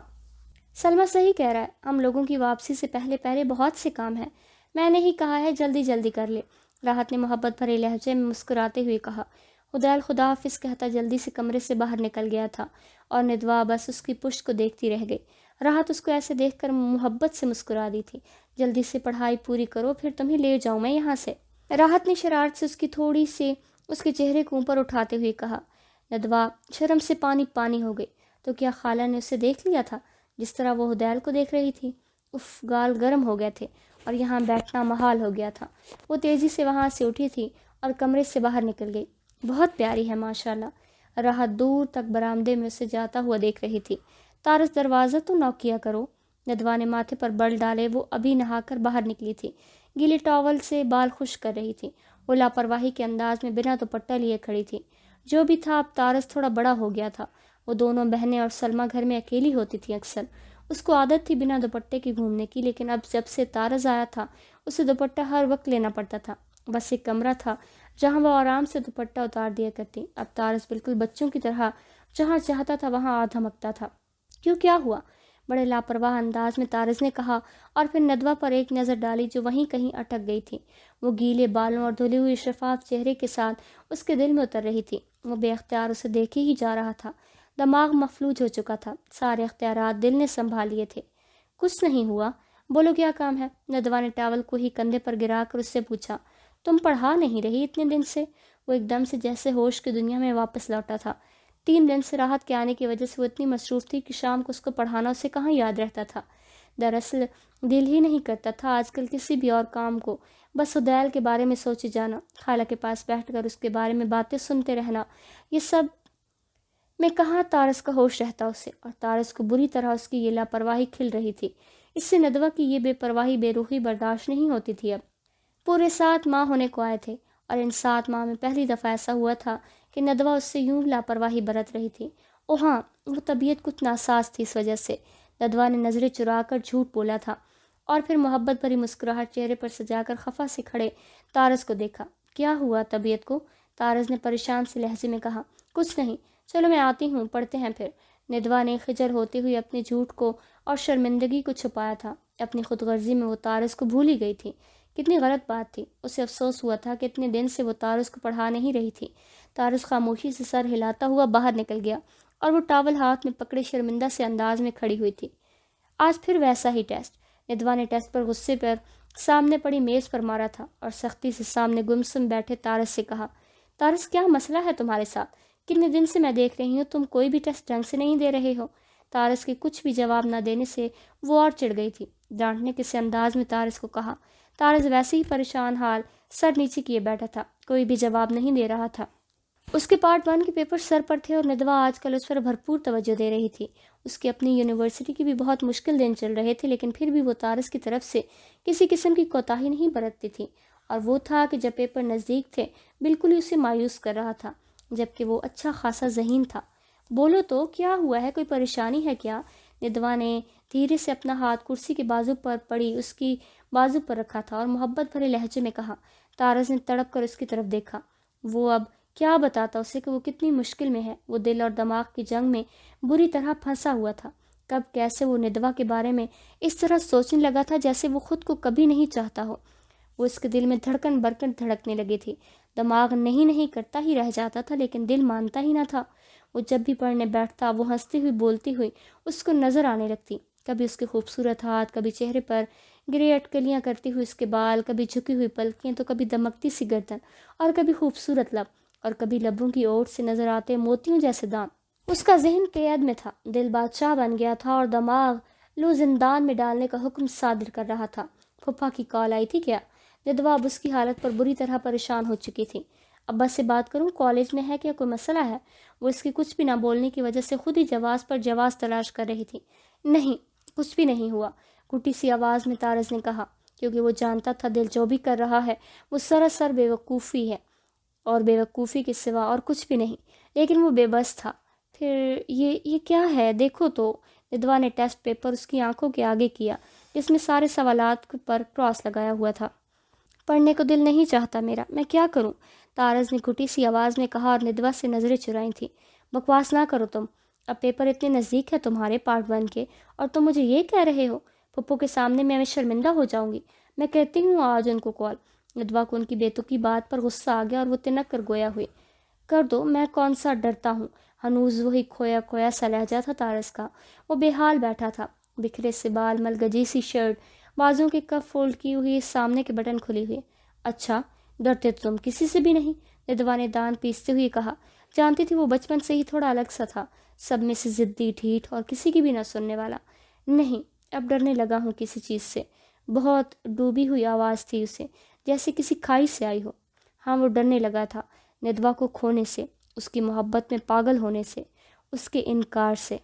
سلمہ صحیح کہہ رہا ہے، ہم لوگوں کی واپسی سے پہلے پہلے بہت سے کام ہیں، میں نے ہی کہا ہے جلدی جلدی کر لے، راحت نے محبت بھرے لہجے میں مسکراتے ہوئے کہا۔ ہدیل خدا حافظ کہتا جلدی سے کمرے سے باہر نکل گیا تھا اور ندوہ بس اس کی پشت کو دیکھتی رہ گئی۔ راحت اس کو ایسے دیکھ کر محبت سے مسکرا دی تھی۔ جلدی سے پڑھائی پوری کرو، پھر تمہیں لے جاؤں میں یہاں سے۔ راحت نے شرارت سے اس کی تھوڑی سی اس کے چہرے کو اوپر اٹھاتے ہوئے کہا۔ ندوہ شرم سے پانی پانی ہو گئی۔ تو کیا خالہ نے اسے دیکھ لیا تھا جس طرح وہ ہدیل کو دیکھ رہی تھی؟ اف، گال گرم ہو گئے تھے اور یہاں بیٹھنا محال ہو گیا تھا۔ وہ تیزی سے وہاں سے اٹھی تھی اور کمرے سے باہر نکل گئی۔ بہت پیاری ہے ماشاءاللہ۔ راحت دور تک برآمدے میں اسے جاتا ہوا دیکھ رہی تھی۔ طارس دروازہ تو نوک کیا کرو۔ ندوہ نے ماتھے پر بل ڈالے، وہ ابھی نہا کر باہر نکلی تھی، گیلے ٹاول سے بال خشک کر رہی تھی۔ وہ لاپرواہی کے انداز میں بنا دوپٹہ لیے کھڑی تھی۔ جو بھی تھا اب طارس تھوڑا بڑا ہو گیا تھا۔ وہ دونوں بہنیں اور سلمہ گھر میں اکیلی ہوتی تھی اکثر۔ اس کو عادت تھی بنا دوپٹے کی گھومنے کی، لیکن اب جب سے طارس آیا تھا اسے دوپٹہ ہر وقت لینا پڑتا تھا۔ بس ایک کمرہ تھا جہاں وہ آرام سے دوپٹہ اتار دیا کرتی۔ اب طارس بالکل بچوں کی طرح جہاں چاہتا تھا وہاں آ دھمکتا تھا۔ کیوں، کیا ہوا؟ بڑے لاپرواہ انداز میں طارس نے کہا اور پھر ندوہ پر ایک نظر ڈالی جو وہیں کہیں اٹک گئی تھی۔ وہ گیلے بالوں اور دھلے ہوئے شفاف چہرے کے ساتھ اس کے دل میں اتر رہی تھی۔ وہ بے اختیار اسے دیکھے ہی جا رہا تھا۔ دماغ مفلوج ہو چکا تھا، سارے اختیارات دل نے سنبھال لیے تھے۔ کچھ نہیں ہوا، بولو کیا کام ہے؟ ندوہ نے ٹاول کو ہی کندھے پر گرا کر اس سے پوچھا۔ تم پڑھا نہیں رہی اتنے دن سے؟ وہ ایک دم سے جیسے ہوش کی دنیا میں واپس لوٹا تھا۔ 3 دن سے راحت کے آنے کی وجہ سے وہ اتنی مصروف تھی کہ شام کو اس کو پڑھانا اسے کہاں یاد رہتا تھا۔ دراصل دل ہی نہیں کرتا تھا آج کل کسی بھی اور کام کو، بس ہدیل کے بارے میں سوچے جانا، خالہ کے پاس بیٹھ کر اس کے بارے میں باتیں سنتے رہنا، یہ سب میں کہاں طارس کا ہوش رہتا اسے۔ اور طارس کو بری طرح اس کی یہ لاپرواہی کھل رہی تھی۔ اس سے ندوہ کی یہ بے پرواہی بے روحی برداشت نہیں ہوتی تھی۔ اب پورے 7 ماہ ہونے کو آئے تھے اور ان 7 ماہ میں پہلی دفعہ ایسا ہوا تھا کہ ندوہ اس سے یوں لاپرواہی برت رہی تھی۔ ہاں، وہ طبیعت کچھ ناساز تھی، اس وجہ سے ندوہ نے نظریں چرا کر جھوٹ بولا تھا اور پھر محبت بھری مسکراہٹ چہرے پر سجا کر خفا سے کھڑے طارس کو دیکھا۔ کیا ہوا طبیعت کو؟ طارس نے پریشان سے لہجے میں کہا۔ کچھ نہیں، چلو میں آتی ہوں، پڑھتے ہیں پھر۔ ندوہ نے خجل ہوتے ہوئے اپنے جھوٹ کو اور شرمندگی کو چھپایا تھا۔ اپنی خود غرضی میں وہ طارس کو بھول ہی گئی تھی۔ کتنی غلط بات تھی۔ اسے افسوس ہوا تھا کہ اتنے دن سے وہ طارس کو پڑھا نہیں رہی تھی۔ طارس خاموشی سے سر ہلاتا ہوا باہر نکل گیا اور وہ ٹاول ہاتھ میں پکڑے شرمندہ سے انداز میں کھڑی ہوئی تھی۔ آج پھر ویسا ہی ٹیسٹ۔ ندوہ نے ٹیسٹ پر غصے پر سامنے پڑی میز پر مارا تھا اور سختی سے سامنے گمسم بیٹھے طارس سے کہا۔ طارس، کیا مسئلہ ہے تمہارے ساتھ؟ کتنے دن سے میں دیکھ رہی ہوں تم کوئی بھی ٹیسٹ ڈھنگ سے نہیں دے رہے ہو۔ طارس کے کچھ بھی جواب نہ دینے سے وہ اور چڑھ گئی تھی۔ ڈانٹنے کے سے انداز میں طارس کو کہا۔ طارس ویسے ہی پریشان حال سر نیچے کیے بیٹھا تھا، کوئی بھی جواب نہیں دے رہا تھا۔ اس کے پارٹ 1 کے پیپر سر پر تھے اور ندوہ آج کل اس پر بھرپور توجہ دے رہی تھی۔ اس کی اپنی یونیورسٹی کی بھی بہت مشکل دن چل رہے تھے، لیکن پھر بھی وہ طارس کی طرف سے کسی قسم کی کوتاہی نہیں برتتی تھی۔ اور وہ تھا کہ جب پیپر نزدیک تھے بالکل ہی اسے مایوس کر رہا تھا، جبکہ وہ اچھا خاصا ذہین تھا۔ بولو تو کیا ہوا ہے، کوئی پریشانی ہے کیا؟ ندوہ نے دھیرے سے اپنا ہاتھ کرسی کے بازو پر پڑی اس کی بازو پر رکھا تھا اور محبت بھرے لہجے میں کہا۔ طارس نے تڑپ کر اس کی طرف دیکھا۔ وہ اب کیا بتاتا اسے کہ وہ کتنی مشکل میں ہے۔ وہ دل اور دماغ کی جنگ میں بری طرح پھنسا ہوا تھا۔ کب کیسے وہ ندوہ کے بارے میں اس طرح سوچنے لگا تھا جیسے وہ خود کو کبھی نہیں چاہتا ہو۔ وہ اس کے دل میں دھڑکن برکن دھڑکنے لگی تھی۔ دماغ نہیں کرتا ہی رہ جاتا تھا، لیکن دل مانتا ہی نہ تھا۔ وہ جب بھی پڑھنے بیٹھتا وہ ہنستی ہوئی بولتی ہوئی اس کو نظر آنے لگتی۔ کبھی اس کے خوبصورت ہاتھ، کبھی چہرے پر گرے اٹکلیاں کرتی ہوئی اس کے بال، کبھی جھکی ہوئی پلکیں، تو کبھی دمکتی سی گردن، اور کبھی خوبصورت لب، اور کبھی لبوں کی اوٹ سے نظر آتے موتیوں جیسے دانت۔ اس کا ذہن قید میں تھا، دل بادشاہ بن گیا تھا اور دماغ لو زندان میں ڈالنے کا حکم صادر کر رہا تھا۔ پھپھا کی کال آئی تھی کیا؟ ندوہ اب اس کی حالت پر بری طرح پریشان ہو چکی تھی۔ ابا سے بات کروں؟ کالج میں ہے کیا؟ کوئی مسئلہ ہے؟ وہ اس کی کچھ بھی نہ بولنے کی وجہ سے خود ہی جواز پر جواز تلاش کر رہی تھی۔ نہیں، کچھ بھی نہیں ہوا، گھٹی سی آواز میں طارز نے کہا، کیونکہ وہ جانتا تھا دل جو بھی کر رہا ہے وہ سراسر بے وقوفی ہے، اور بے وقوفی کے سوا اور کچھ بھی نہیں، لیکن وہ بے بس تھا۔ پھر یہ کیا ہے؟ دیکھو تو۔ ندوہ نے ٹیسٹ پیپر اس کی آنکھوں کے آگے کیا، جس میں سارے سوالات پر کراس لگایا ہوا تھا۔ پڑھنے کو دل نہیں چاہتا میرا، میں کیا کروں؟ طارز نے گھٹی سی آواز میں کہا اور ندوہ سے نظریں چرائیں تھیں۔ بکواس نہ کرو تم، اب پیپر اتنے نزدیک ہے تمہارے پارٹ 1 کے، اور تم مجھے یہ کہہ رہے ہو؟ پھپھو کے سامنے میں شرمندہ ہو جاؤں گی۔ میں کہتی ہوں آج ان کو کال۔ ندوہ کو ان کی بیتکی بات پر غصہ آ گیا اور وہ تنک کر گویا ہوئی۔ کر دو، میں کون سا ڈرتا ہوں۔ ہنوز وہی کھویا کھویا سا لہجہ تھا طارز کا۔ وہ بے حال بیٹھا تھا، بکھرے سے بال، ملگجی سی شرٹ، بازوں کے کف فولڈ کی ہوئی، سامنے کے بٹن کھلی ہوئی۔ اچھا، ڈرتے تو تم کسی سے بھی نہیں، ندوہ نے دانت پیستے ہوئے کہا۔ جانتی تھی وہ بچپن سے ہی تھوڑا الگ سا تھا، سب میں سے ضدی، ڈھیٹ اور کسی کی بھی نہ سننے والا۔ نہیں، اب ڈرنے لگا ہوں کسی چیز سے۔ بہت ڈوبی ہوئی آواز تھی اسے، جیسے کسی کھائی سے آئی ہو۔ ہاں، وہ ڈرنے لگا تھا ندوہ کو کھونے سے، اس کی محبت میں پاگل ہونے سے، اس کے انکار سے۔